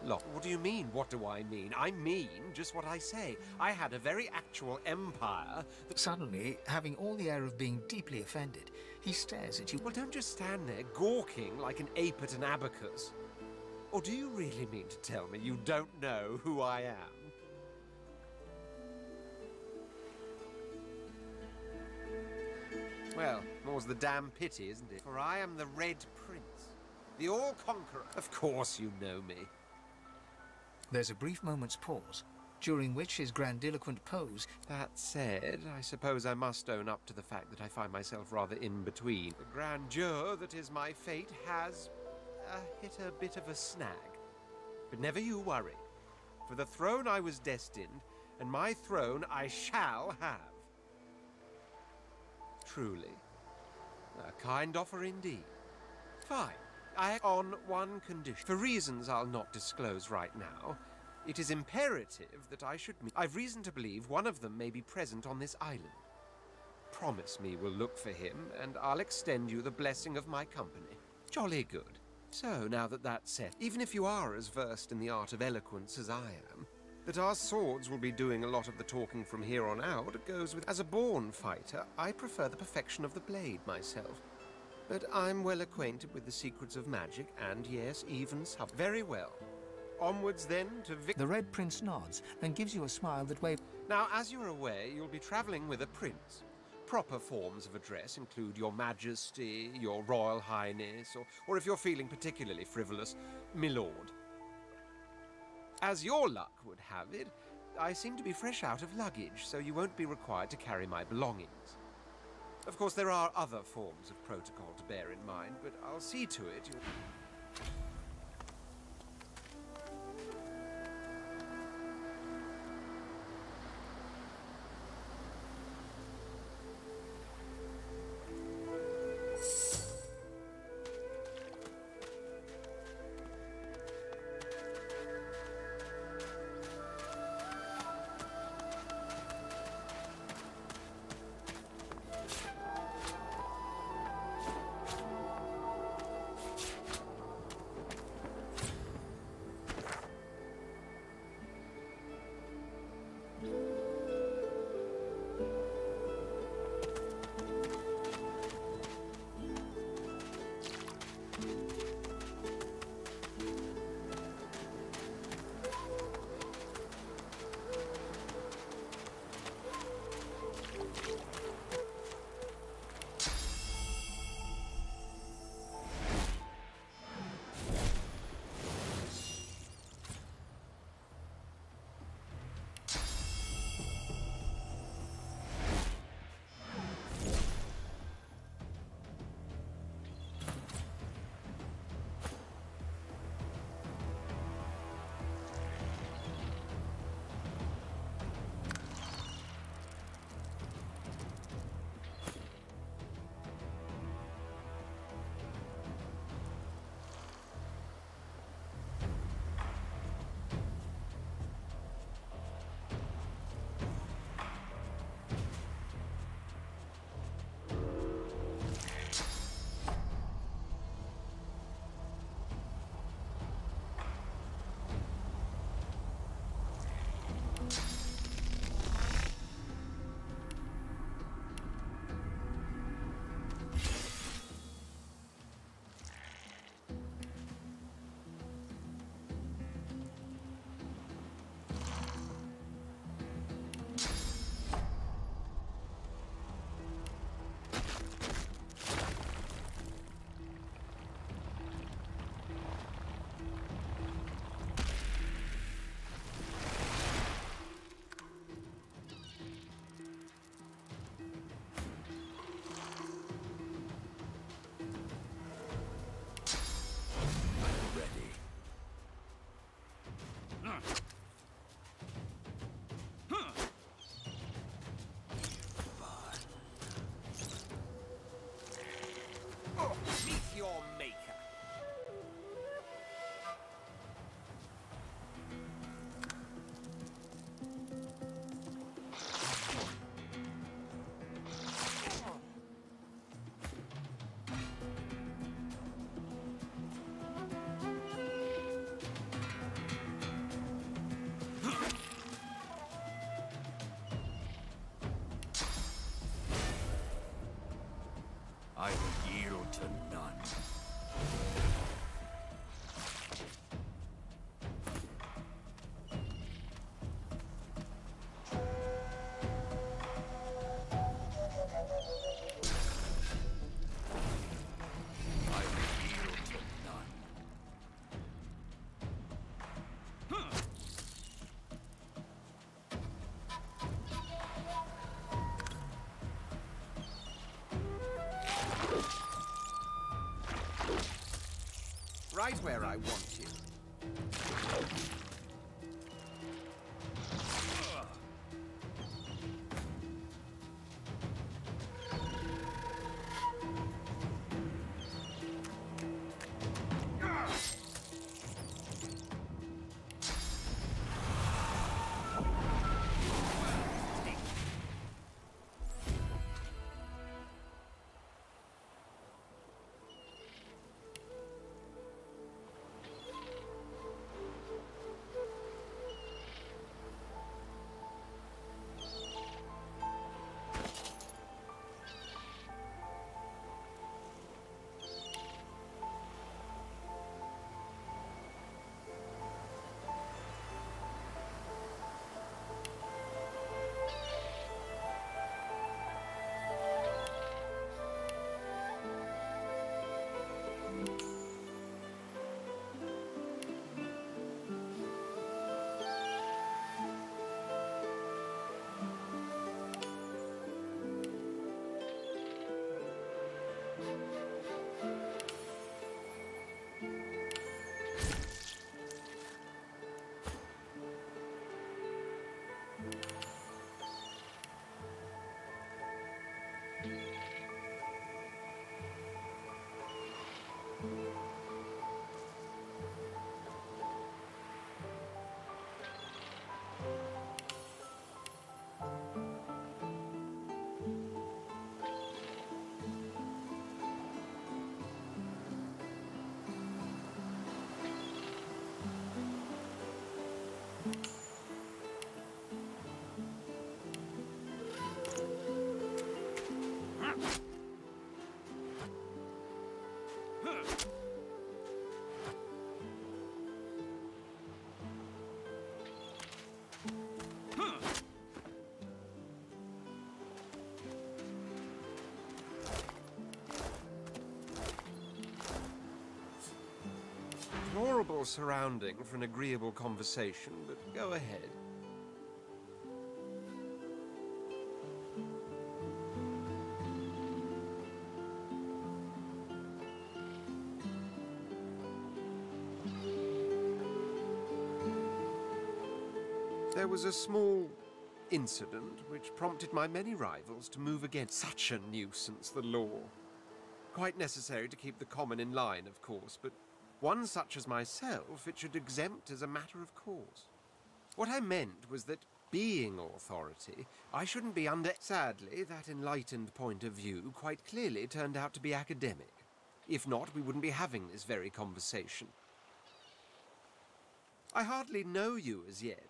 Look, what do you mean, what do I mean? I mean just what I say. I had a very actual empire that... Suddenly, having all the air of being deeply offended, he stares at you. Well, don't just stand there gawking like an ape at an abacus. Or do you really mean to tell me you don't know who I am? Well, more's the damn pity, isn't it? For I am the Red Prince, the All-Conqueror. Of course you know me. There's a brief moment's pause, during which his grandiloquent pose... That said, I suppose I must own up to the fact that I find myself rather in between. The grandeur that is my fate has hit a bit of a snag. But never you worry. For the throne I was destined, and my throne I shall have. Truly. A kind offer indeed. Fine. On one condition. For reasons I'll not disclose right now, it is imperative that I should meet. I've reason to believe one of them may be present on this island. Promise me we'll look for him, and I'll extend you the blessing of my company. Jolly good. So, now that that's set, even if you are as versed in the art of eloquence as I am, that our swords will be doing a lot of the talking from here on out goes with... As a born fighter, I prefer the perfection of the blade myself. But I'm well acquainted with the secrets of magic, and yes, even sub... Very well. Onwards then to The Red Prince nods and gives you a smile that waves... Now, as you're aware, you'll be travelling with a prince. Proper forms of address include Your Majesty, Your Royal Highness, or if you're feeling particularly frivolous, Milord. As your luck would have it, I seem to be fresh out of luggage, so you won't be required to carry my belongings. Of course, there are other forms of protocol to bear in mind, but I'll see to it. Meet your maker. I will yield to none. I will yield to none. Right where I want you. Horrible surrounding for an agreeable conversation, but go ahead. There was a small incident which prompted my many rivals to move against such a nuisance, the law. Quite necessary to keep the common in line, of course, but one such as myself it should exempt as a matter of course. What I meant was that, being authority, I shouldn't be under... Sadly, that enlightened point of view quite clearly turned out to be academic. If not, we wouldn't be having this very conversation. I hardly know you as yet.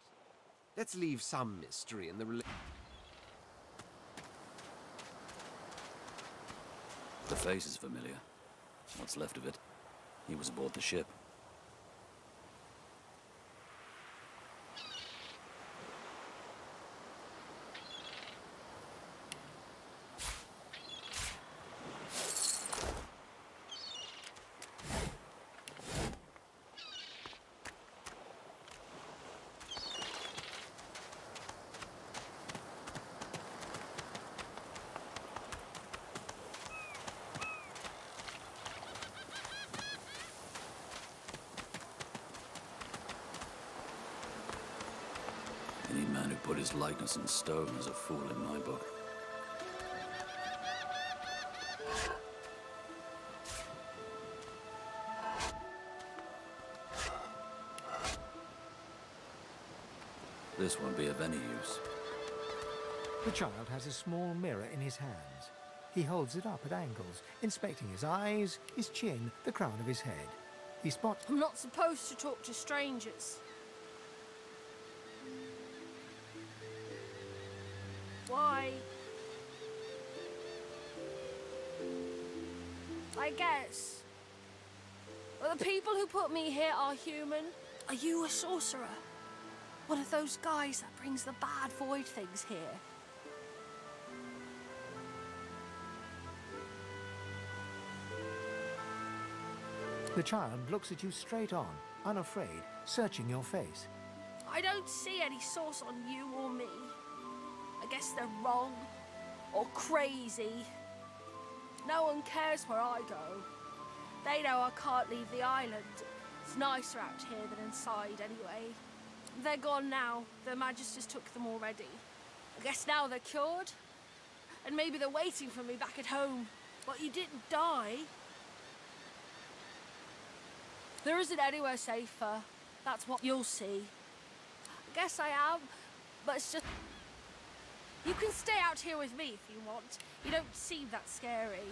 Let's leave some mystery in the The face is familiar. What's left of it? He was aboard the ship. Any man who put his likeness in stone is a fool in my book. This won't be of any use. The child has a small mirror in his hands. He holds it up at angles, inspecting his eyes, his chin, the crown of his head. He spots... I'm not supposed to talk to strangers. Why? I guess. Well, the people who put me here are human. Are you a sorcerer? One of those guys that brings the bad void things here? The child looks at you straight on, unafraid, searching your face. I don't see any source on you or me. I guess they're wrong or crazy. No one cares where I go. They know I can't leave the island. It's nicer out here than inside anyway. They're gone now. The Magisters took them already. I guess now they're cured. And maybe they're waiting for me back at home. But you didn't die. There isn't anywhere safer. That's what you'll see. I guess I am, but it's just... You can stay out here with me if you want. You don't seem that scary.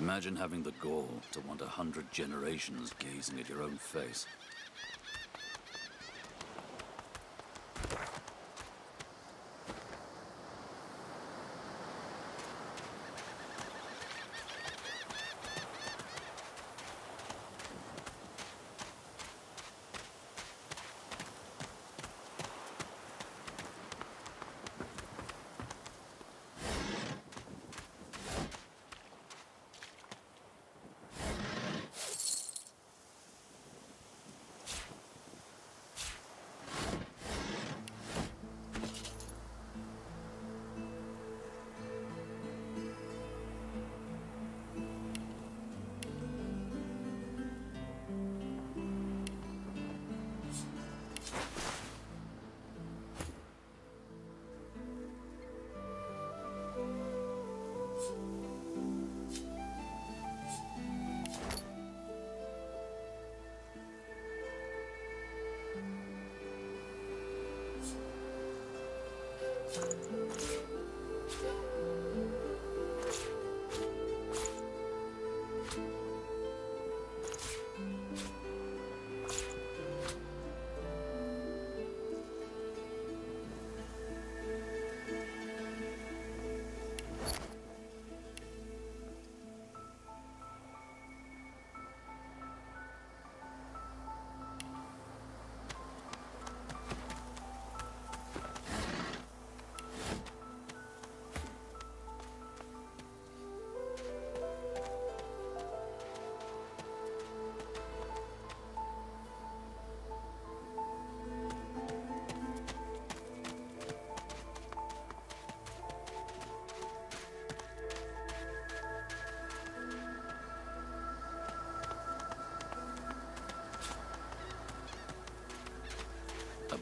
Imagine having the gall to want 100 generations gazing at your own face.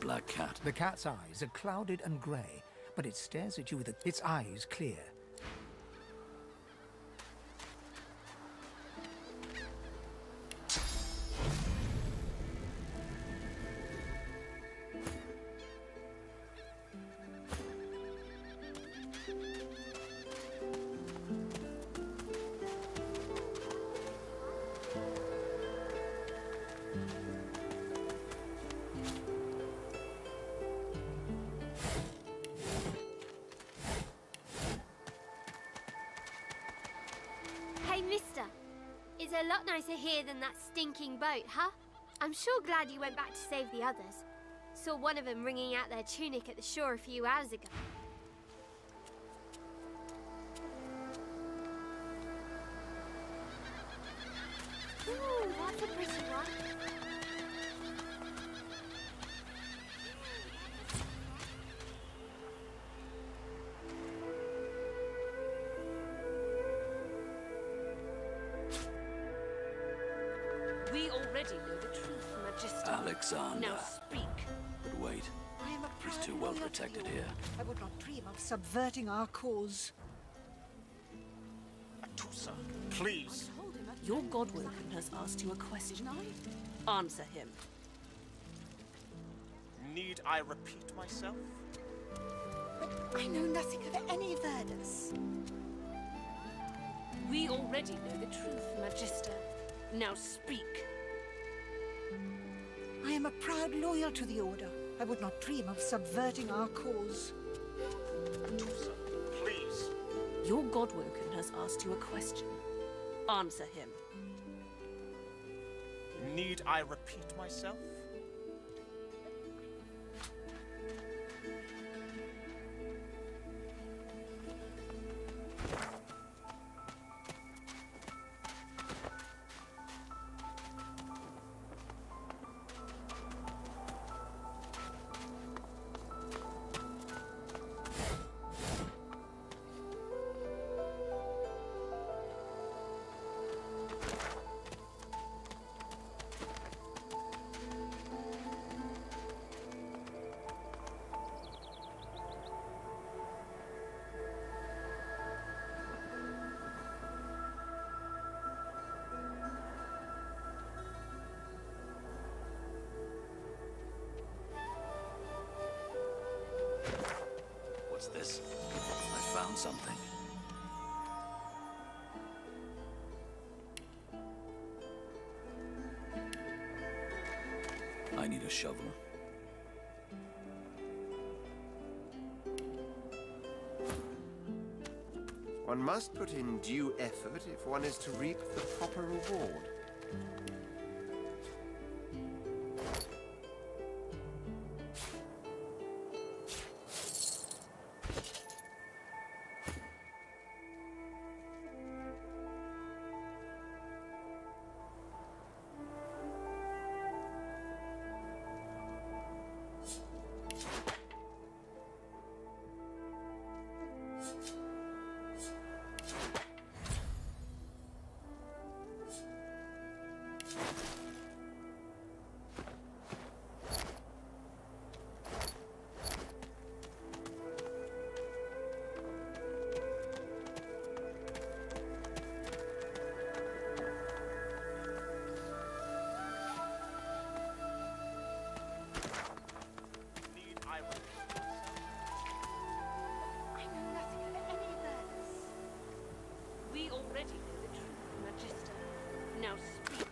black cat. The cat's eyes are clouded and grey, but it stares at you with its eyes clear. Hey, mister. It's a lot nicer here than that stinking boat, huh? I'm sure glad you went back to save the others. Saw one of them wringing out their tunic at the shore a few hours ago. Ooh, that's a pretty one. We already know the truth, Magister. Alexander. Now speak. But wait, I am a he's proud too well loyal to protected the here. Order. I would not dream of subverting our cause. Atusa, please. Your Godwoken has asked you a question. Answer him. Need I repeat myself? I know nothing of any Verdus. We already know the truth, Magister. Now speak. I am a proud loyal to the Order. I would not dream of subverting our cause. Atusa, please. Your Godwoken has asked you a question. Answer him. Need I repeat myself? What's this? I found something. I need a shovel. One must put in due effort if one is to reap the proper reward. We already know the truth, Magister. Now speak.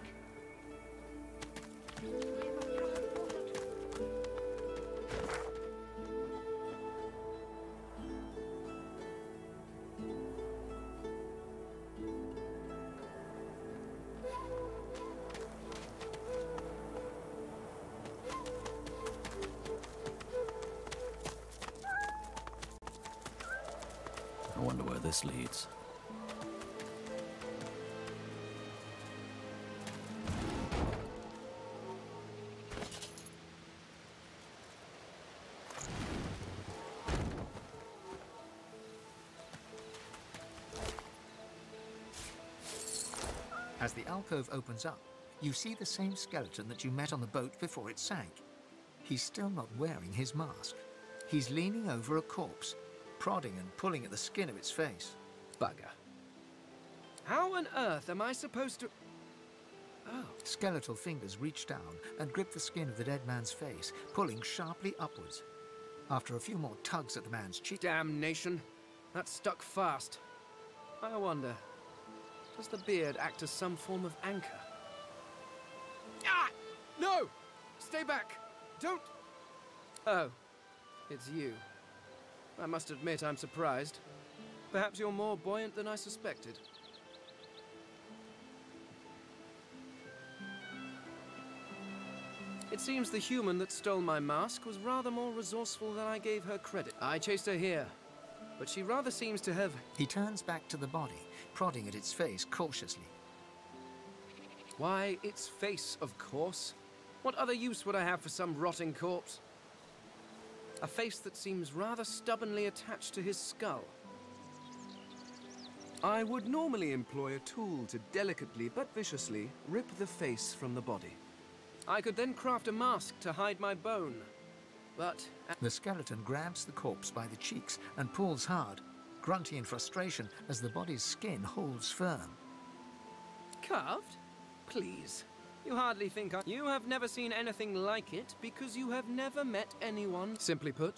I wonder where this leads. As the alcove opens up, you see the same skeleton that you met on the boat before it sank. He's still not wearing his mask. He's leaning over a corpse, prodding and pulling at the skin of its face. Bugger. How on earth am I supposed to... Oh. Skeletal fingers reach down and grip the skin of the dead man's face, pulling sharply upwards. After a few more tugs at the man's cheek... Damnation. That stuck fast. I wonder, does the beard act as some form of anchor? Ah! No! Stay back! Don't... Oh, it's you. I must admit I'm surprised. Perhaps you're more buoyant than I suspected. It seems the human that stole my mask was rather more resourceful than I gave her credit. I chased her here, but she rather seems to have... He turns back to the body, prodding at its face cautiously. Why, its face, of course. What other use would I have for some rotting corpse? A face that seems rather stubbornly attached to his skull. I would normally employ a tool to delicately but viciously rip the face from the body. I could then craft a mask to hide my bone, but... The skeleton grabs the corpse by the cheeks and pulls hard, grunting in frustration as the body's skin holds firm. Carved? Please. You hardly think You have never seen anything like it because you have never met anyone. Simply put,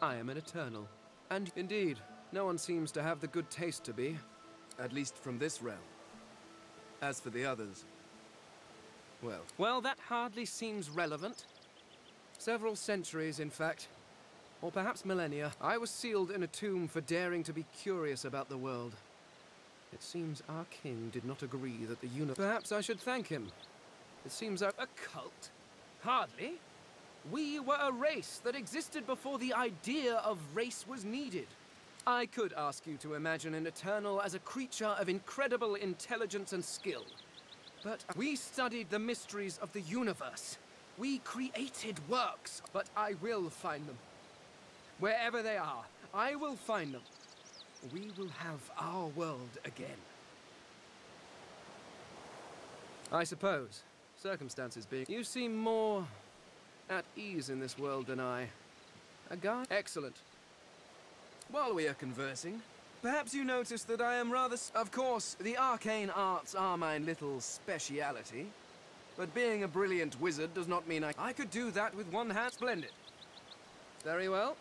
I am an eternal. And indeed, no one seems to have the good taste to be, at least from this realm. As for the others... Well, that hardly seems relevant. Several centuries, in fact. Or perhaps millennia. I was sealed in a tomb for daring to be curious about the world. It seems our king did not agree that the universe... Perhaps I should thank him. It seems our... A cult? Hardly. We were a race that existed before the idea of race was needed. I could ask you to imagine an Eternal as a creature of incredible intelligence and skill. But we studied the mysteries of the universe. We created works, but I will find them. Wherever they are, I will find them. We will have our world again. I suppose, circumstances being... You seem more at ease in this world than I. A guy? Excellent. While we are conversing, perhaps you notice that I am rather... Of course, the arcane arts are my little speciality. But being a brilliant wizard does not mean I could do that with one hand. Splendid. Very well.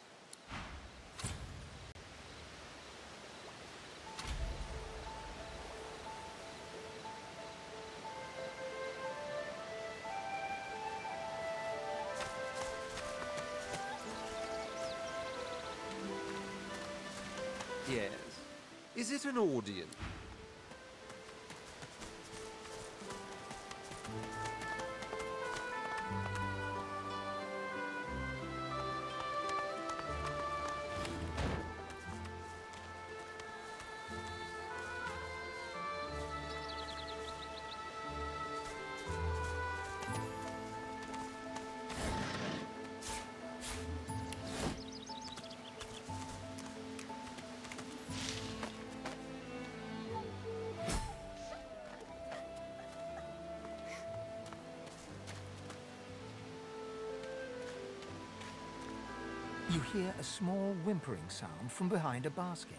Yes. Is it an audience? You hear a small whimpering sound from behind a basket.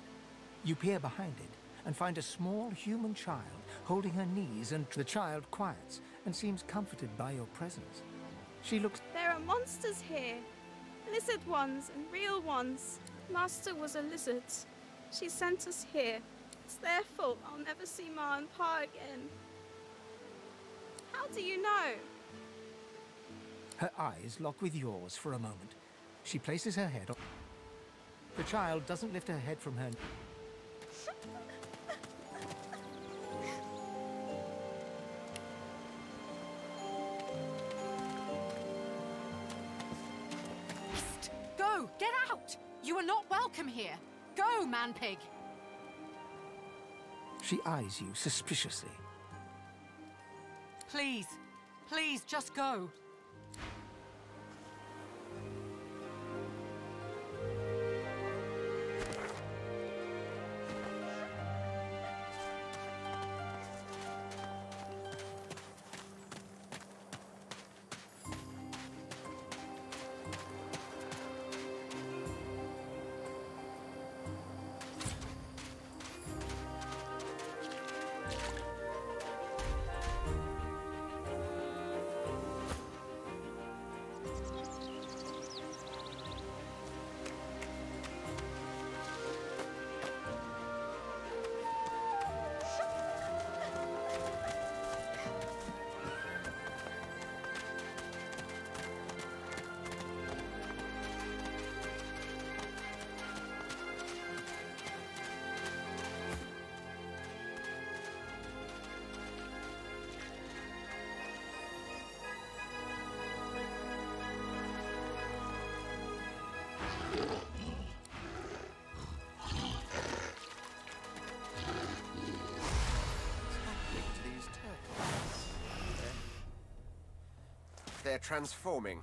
You peer behind it and find a small human child holding her knees, and the child quiets and seems comforted by your presence. She looks... There are monsters here. Lizard ones and real ones. Master was a lizard. She sent us here. It's their fault I'll never see Ma and Pa again. How do you know? Her eyes lock with yours for a moment. She places her head on... The child doesn't lift her head from her... Go! Get out! You are not welcome here! Go, man-pig! She eyes you suspiciously. Please. Please, just go. they're transforming.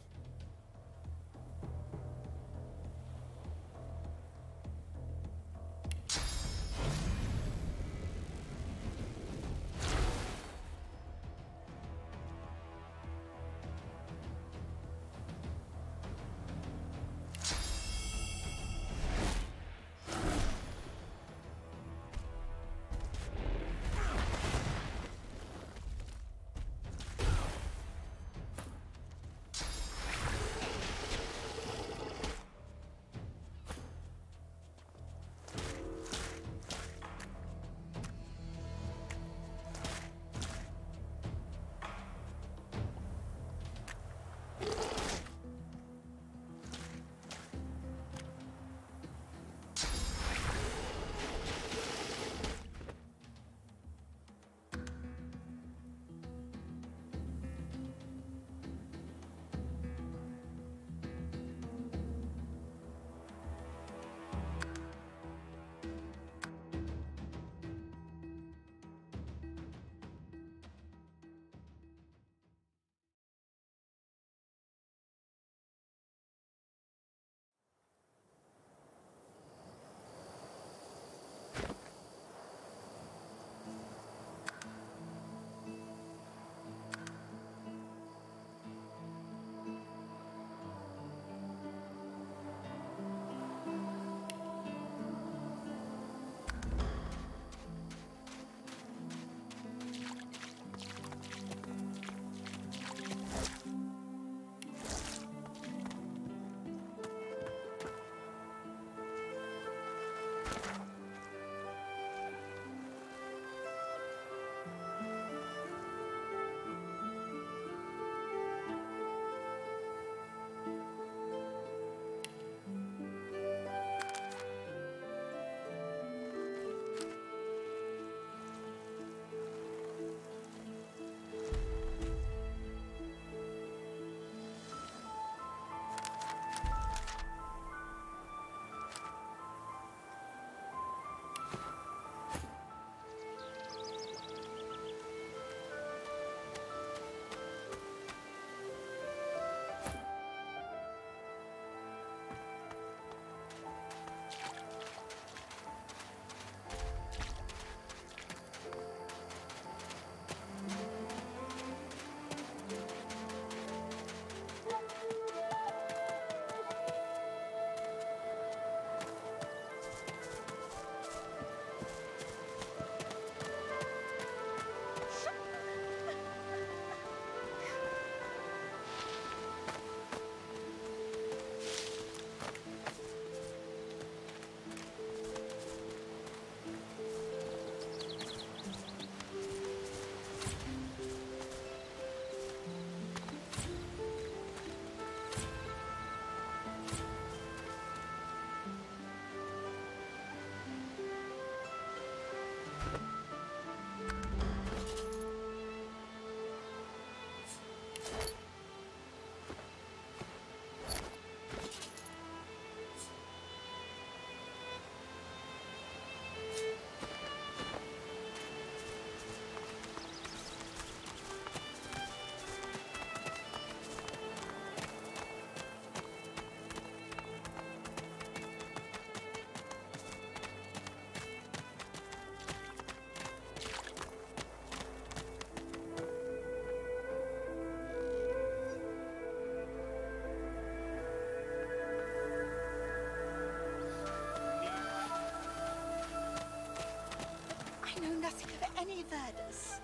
I know nothing of any Verdus.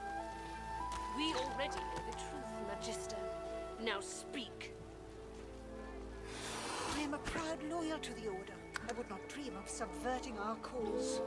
We already know the truth, Magister. Now speak. I am a proud loyal to the Order. I would not dream of subverting our cause.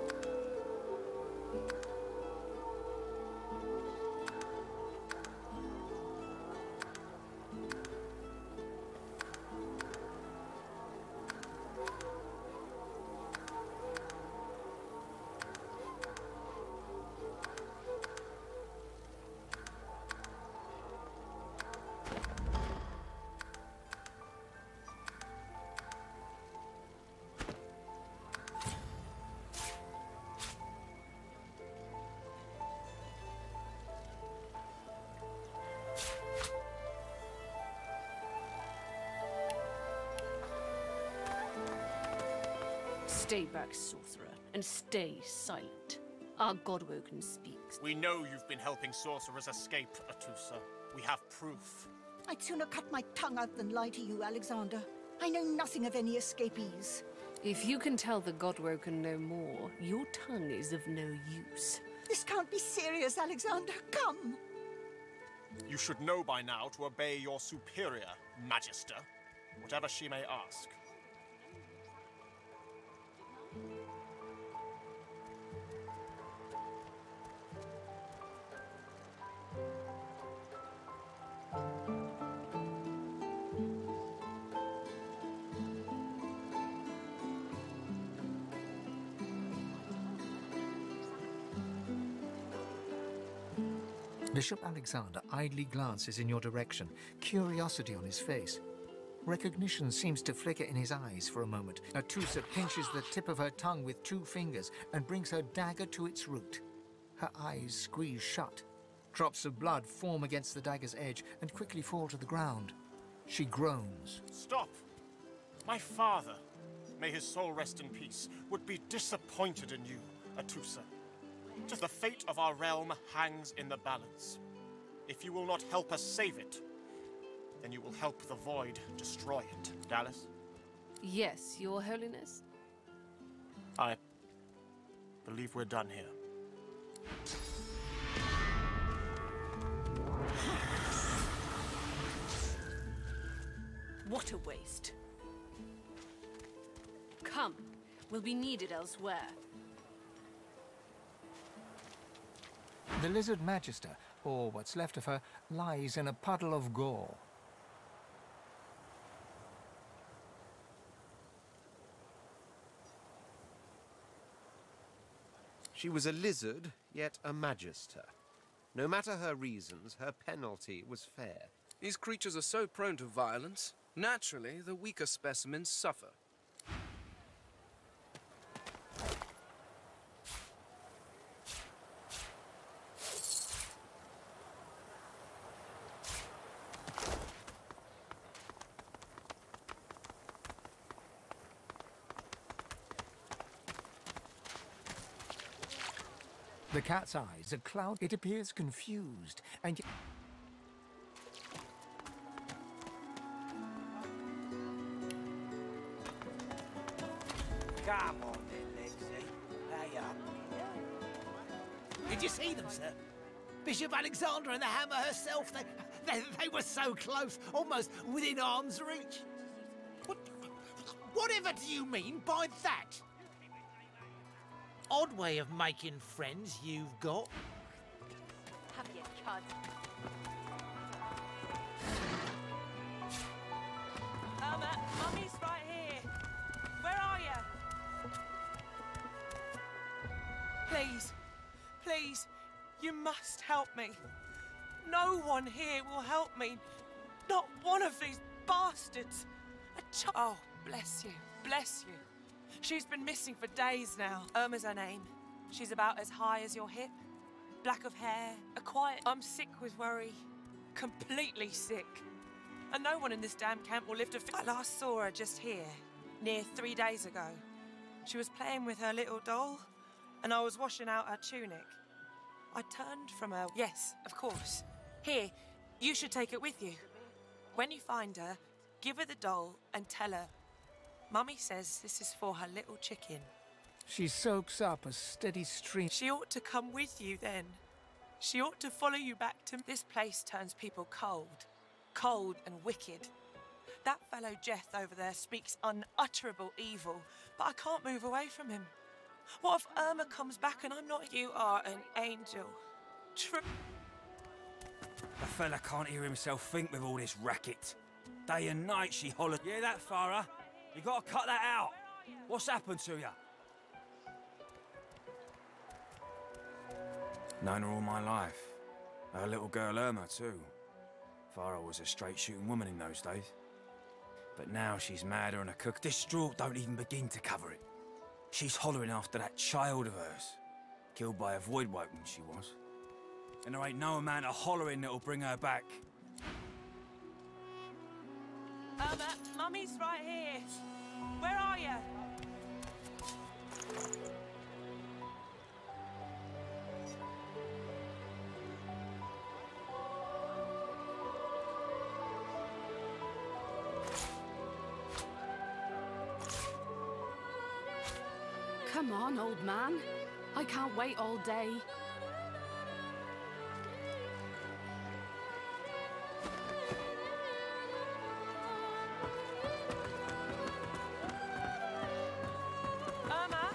Stay back, sorcerer, and stay silent. Our Godwoken speaks. We know you've been helping sorcerers escape, Atusa. We have proof. I'd sooner cut my tongue out than lie to you, Alexander. I know nothing of any escapees. If you can tell the Godwoken no more, your tongue is of no use. This can't be serious, Alexander. Come! You should know by now to obey your superior, Magister, whatever she may ask. Bishop Alexander idly glances in your direction, curiosity on his face. Recognition seems to flicker in his eyes for a moment. Atusa pinches the tip of her tongue with 2 fingers and brings her dagger to its root. Her eyes squeeze shut. Drops of blood form against the dagger's edge and quickly fall to the ground. She groans. Stop! My father, may his soul rest in peace, would be disappointed in you, Atusa. Just the fate of our realm hangs in the balance. If you will not help us save it, then you will help the Void destroy it. Dallas? Yes, Your Holiness? I believe we're done here. What a waste. Come, we'll be needed elsewhere. The Lizard Magister, or what's left of her, lies in a puddle of gore. She was a lizard, yet a magister. No matter her reasons, her penalty was fair. These creatures are so prone to violence. Naturally, the weaker specimens suffer. The cat's eyes are cloud. It appears confused, and Come on then, Lexi. Hurry up. Did you see them, sir? Bishop Alexander and the Hammer herself, they were so close, almost within arm's reach. Whatever do you mean by that? Odd way of making friends you've got. Have you, Chud? Mummy's right here. Where are you? Please, please, you must help me. No one here will help me. Not one of these bastards. Oh, bless you, bless you. She's been missing for days now. Irma's her name. She's about as high as your hip. Black of hair, a quiet... I'm sick with worry. Completely sick. And no one in this damn camp will lift a finger. I last saw her just here, near 3 days ago. She was playing with her little doll, and I was washing out her tunic. I turned from her. Yes, of course. Here, you should take it with you. When you find her, give her the doll and tell her, Mummy says this is for her little chicken. she soaks up a steady stream. She ought to come with you then. She ought to follow you back to... This place turns people cold. Cold and wicked. That fellow Jeth over there speaks unutterable evil, but I can't move away from him. What if Irma comes back and I'm not... You are an angel. The fella can't hear himself think with all this racket. Day and night she hollers. Yeah, that Farah. You gotta cut that out. What's happened to you? Known her all my life. Her little girl Irma, too. Farah was a straight-shooting woman in those days. But now she's madder than a cook. This straw don't even begin to cover it. She's hollering after that child of hers. Killed by a void woken, she was. And there ain't no amount of hollering that'll bring her back. Mummy's right here. Where are you? Come on, old man. I can't wait all day. Irma?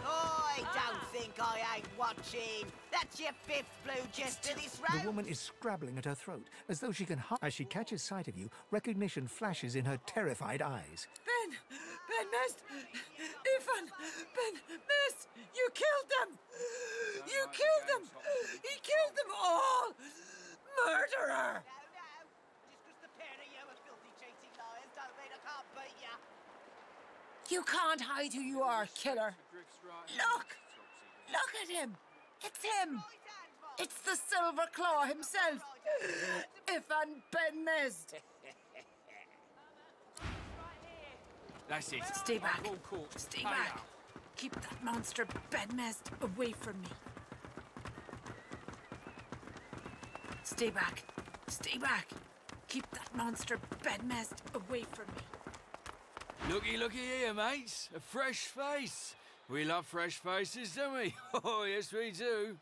I don't think I ain't watching. That's your fifth blue gist to this round. The woman is scrabbling at her throat, as though she can As she catches sight of you, recognition flashes in her terrified eyes. Ben Mist! Ethan! Ben Mist! You killed them! You killed them! He killed them all! Murderer! You can't hide who you are, killer. Look! Look at him! It's him! It's the Silver Claw himself! Ifan Ben Mist! That's it. Stay back. Full court. Stay Pay back. out. Keep that monster Ben Mist away from me. Stay back. Stay back. Keep that monster Ben Mist away from me. Looky here, mates. A fresh face. We love fresh faces, don't we? Oh, yes, we do.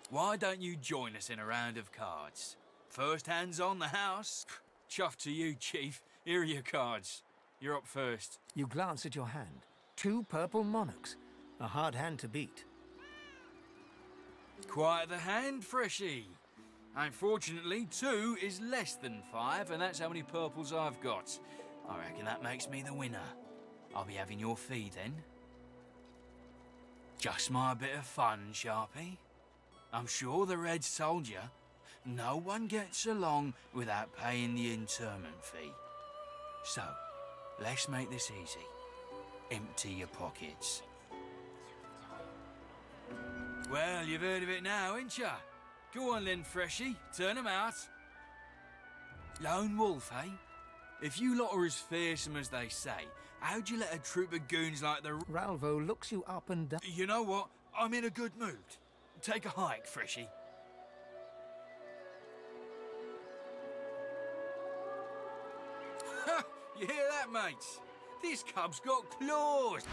Why don't you join us in a round of cards? First hands on the house. Chuff to you, Chief. Here are your cards. You're up first. You glance at your hand. 2 purple monarchs. A hard hand to beat. Quite the hand, Freshie. Unfortunately, 2 is less than 5, and that's how many purples I've got. I reckon that makes me the winner. I'll be having your fee then. Just my bit of fun, Sharpie. I'm sure the Red Soldier, no one gets along without paying the interment fee. So, let's make this easy. Empty your pockets. Well, you've heard of it now, ain't ya? Go on then, Freshie. Turn 'em out. Lone Wolf, eh? If you lot are as fearsome as they say, how'd you let a troop of goons like the... Ralvo looks you up and down. You know what? I'm in a good mood. Take a hike, Freshie. Ha! You hear that, mates? This cub's got claws.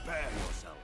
Prepare yourself.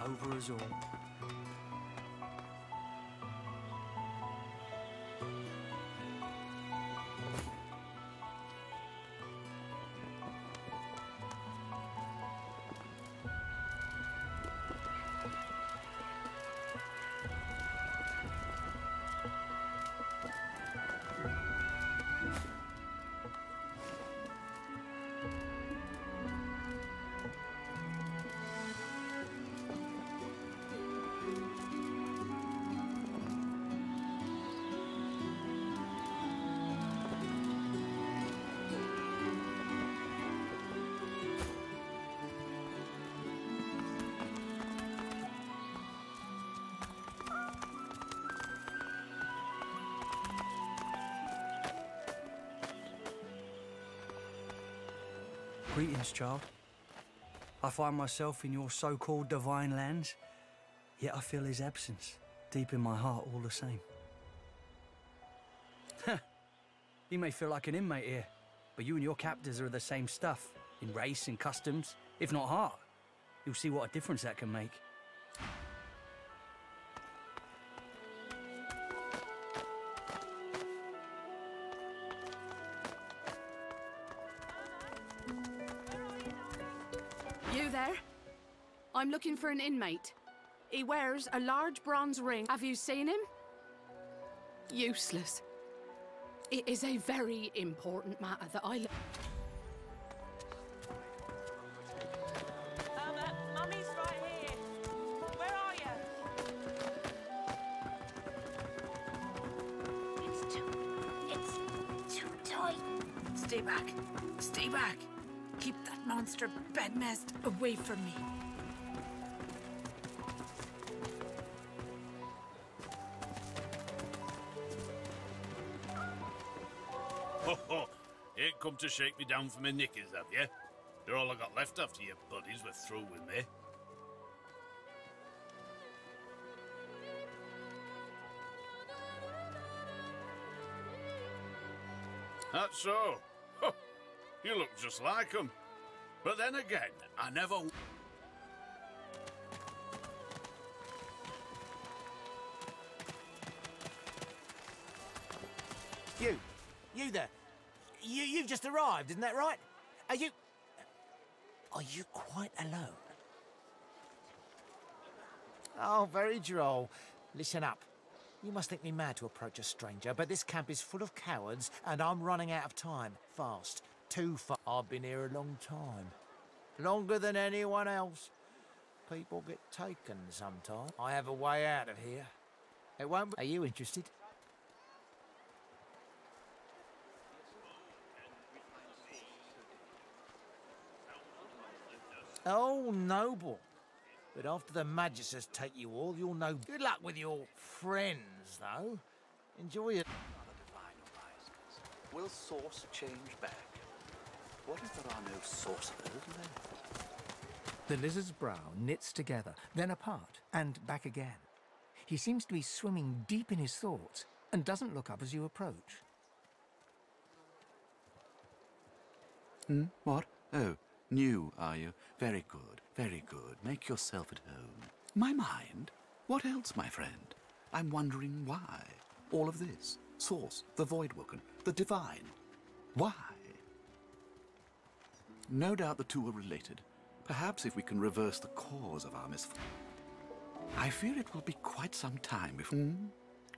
Over us all. Greetings, child. I find myself in your so-called divine lands, yet I feel his absence deep in my heart all the same. You may feel like an inmate here, but you and your captors are the same stuff, in race and customs, if not heart. You'll see what a difference that can make. You there? I'm looking for an inmate. He wears a large bronze ring. Have you seen him? Useless. It is a very important matter that I... Mummy's right here. Where are you? It's too tight. Stay back. Stay back. Keep that monster bedmast away from me. Ho ho! You ain't come to shake me down for my knickers, have you? They're all I got left after your buddies were through with me. That's so. Huh. You look just like them. But then again, I never... You there. You've just arrived, isn't that right? Are you quite alone? Oh, very droll. Listen up. You must think me mad to approach a stranger, but this camp is full of cowards, and I'm running out of time. Fast. Too fast. I've been here a long time. Longer than anyone else. People get taken sometimes. I have a way out of here. It won't be... Are you interested? Oh, noble. But after the Magisters take you all, you'll know. Good luck with your friends, though. Enjoy it. Will Source change back? What if there are no sorcerers left? The lizard's brow knits together, then apart, and back again. He seems to be swimming deep in his thoughts, and doesn't look up as you approach. What? Oh, new, are you? Very good, very good. Make yourself at home. My mind? What else, my friend? I'm wondering why. All of this. Source, the Voidwoken, the Divine. Why? No doubt the two are related. Perhaps if we can reverse the cause of our misfortune. I fear it will be quite some time before...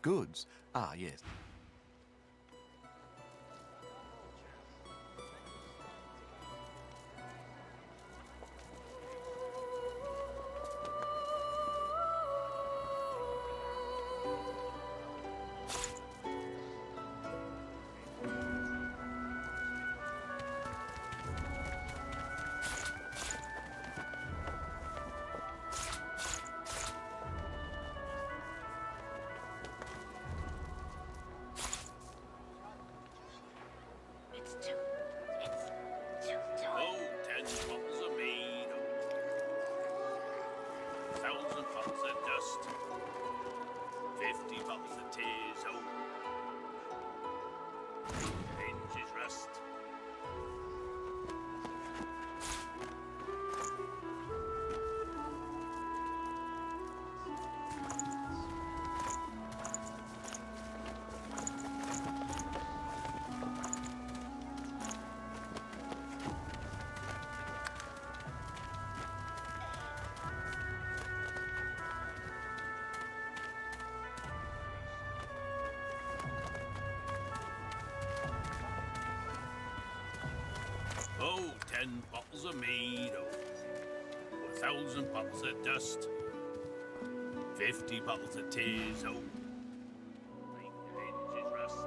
Goods? Ah, yes. Oh, 10 bottles of mead, 1,000 bottles of dust, 50 bottles of tears, hinges rust.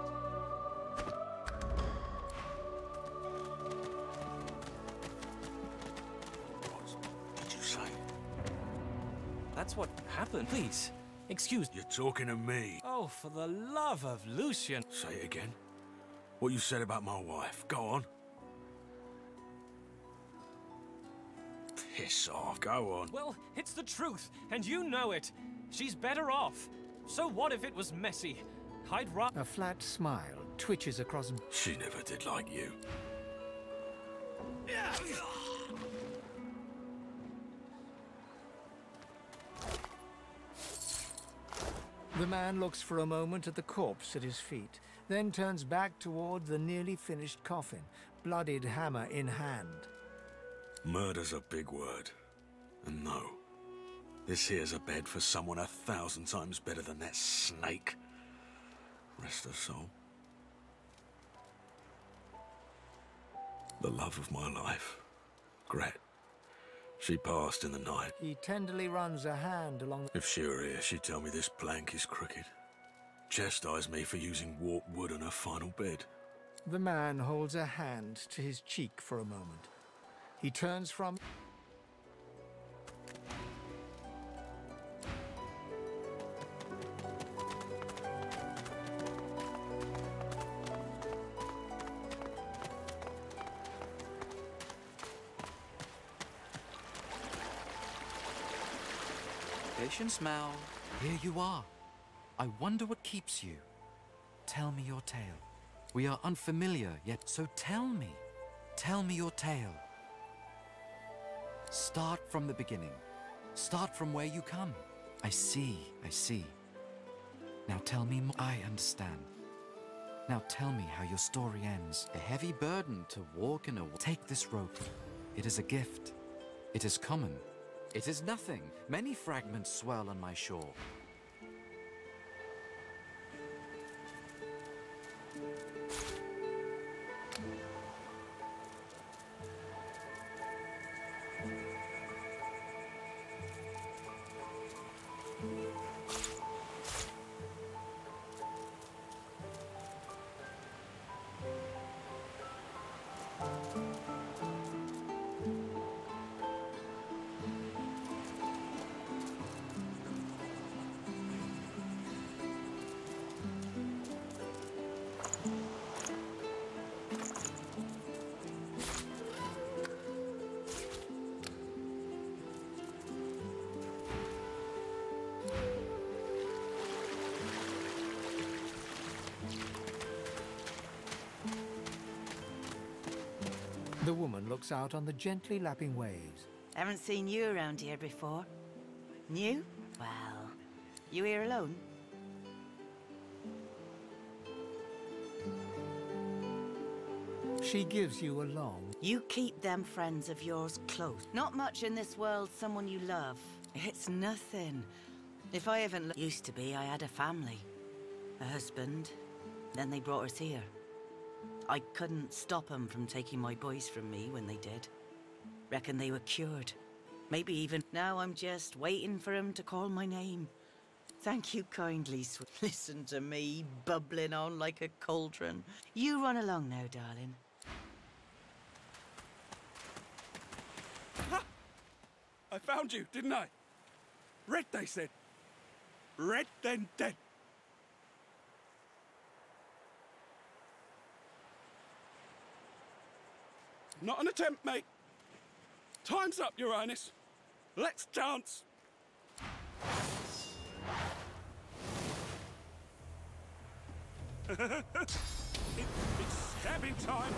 What did you say? That's what happened. Please, excuse... You're talking to me. Oh, for the love of Lucian. Say it again. What you said about my wife. Go on. Piss off. Go on. Well, it's the truth, and you know it. She's better off. So what if it was messy? I'd rather... A flat smile twitches across... She never did like you. The man looks for a moment at the corpse at his feet, then turns back toward the nearly finished coffin, bloodied hammer in hand. Murder's a big word. And no, this here's a bed for someone 1,000 times better than that snake. Rest her soul. The love of my life, Gret. She passed in the night. He tenderly runs a hand along... If she were here, she'd tell me this plank is crooked. Chastise me for using warped wood on her final bed. The man holds a hand to his cheek for a moment. He turns from... Patience, Mal. Here you are. I wonder what keeps you. Tell me your tale. We are unfamiliar, yet so tell me. Tell me your tale. Start from the beginning. Start from where you come. I see, I see. Now tell me more. I understand. Now tell me how your story ends. A heavy burden to walk in a... Take this rope. It is a gift. It is common. It is nothing. Many fragments swirl on my shore. The woman looks out on the gently lapping waves. Haven't seen you around here before. New? Well, you here alone? She gives you a long... You keep them friends of yours close. Not much in this world someone you love. It's nothing. If I haven't... Used to be, I had a family. A husband. Then they brought us here. I couldn't stop them from taking my boys from me when they did. Reckon they were cured. Maybe even... Now I'm just waiting for him to call my name. Thank you kindly, sweet. Listen to me, bubbling on like a cauldron. You run along now, darling. Ha! I found you, didn't I? Red, they said. Red, then dead. Not an attempt, mate. Time's up, Your Highness. Let's dance. It's stabbing time.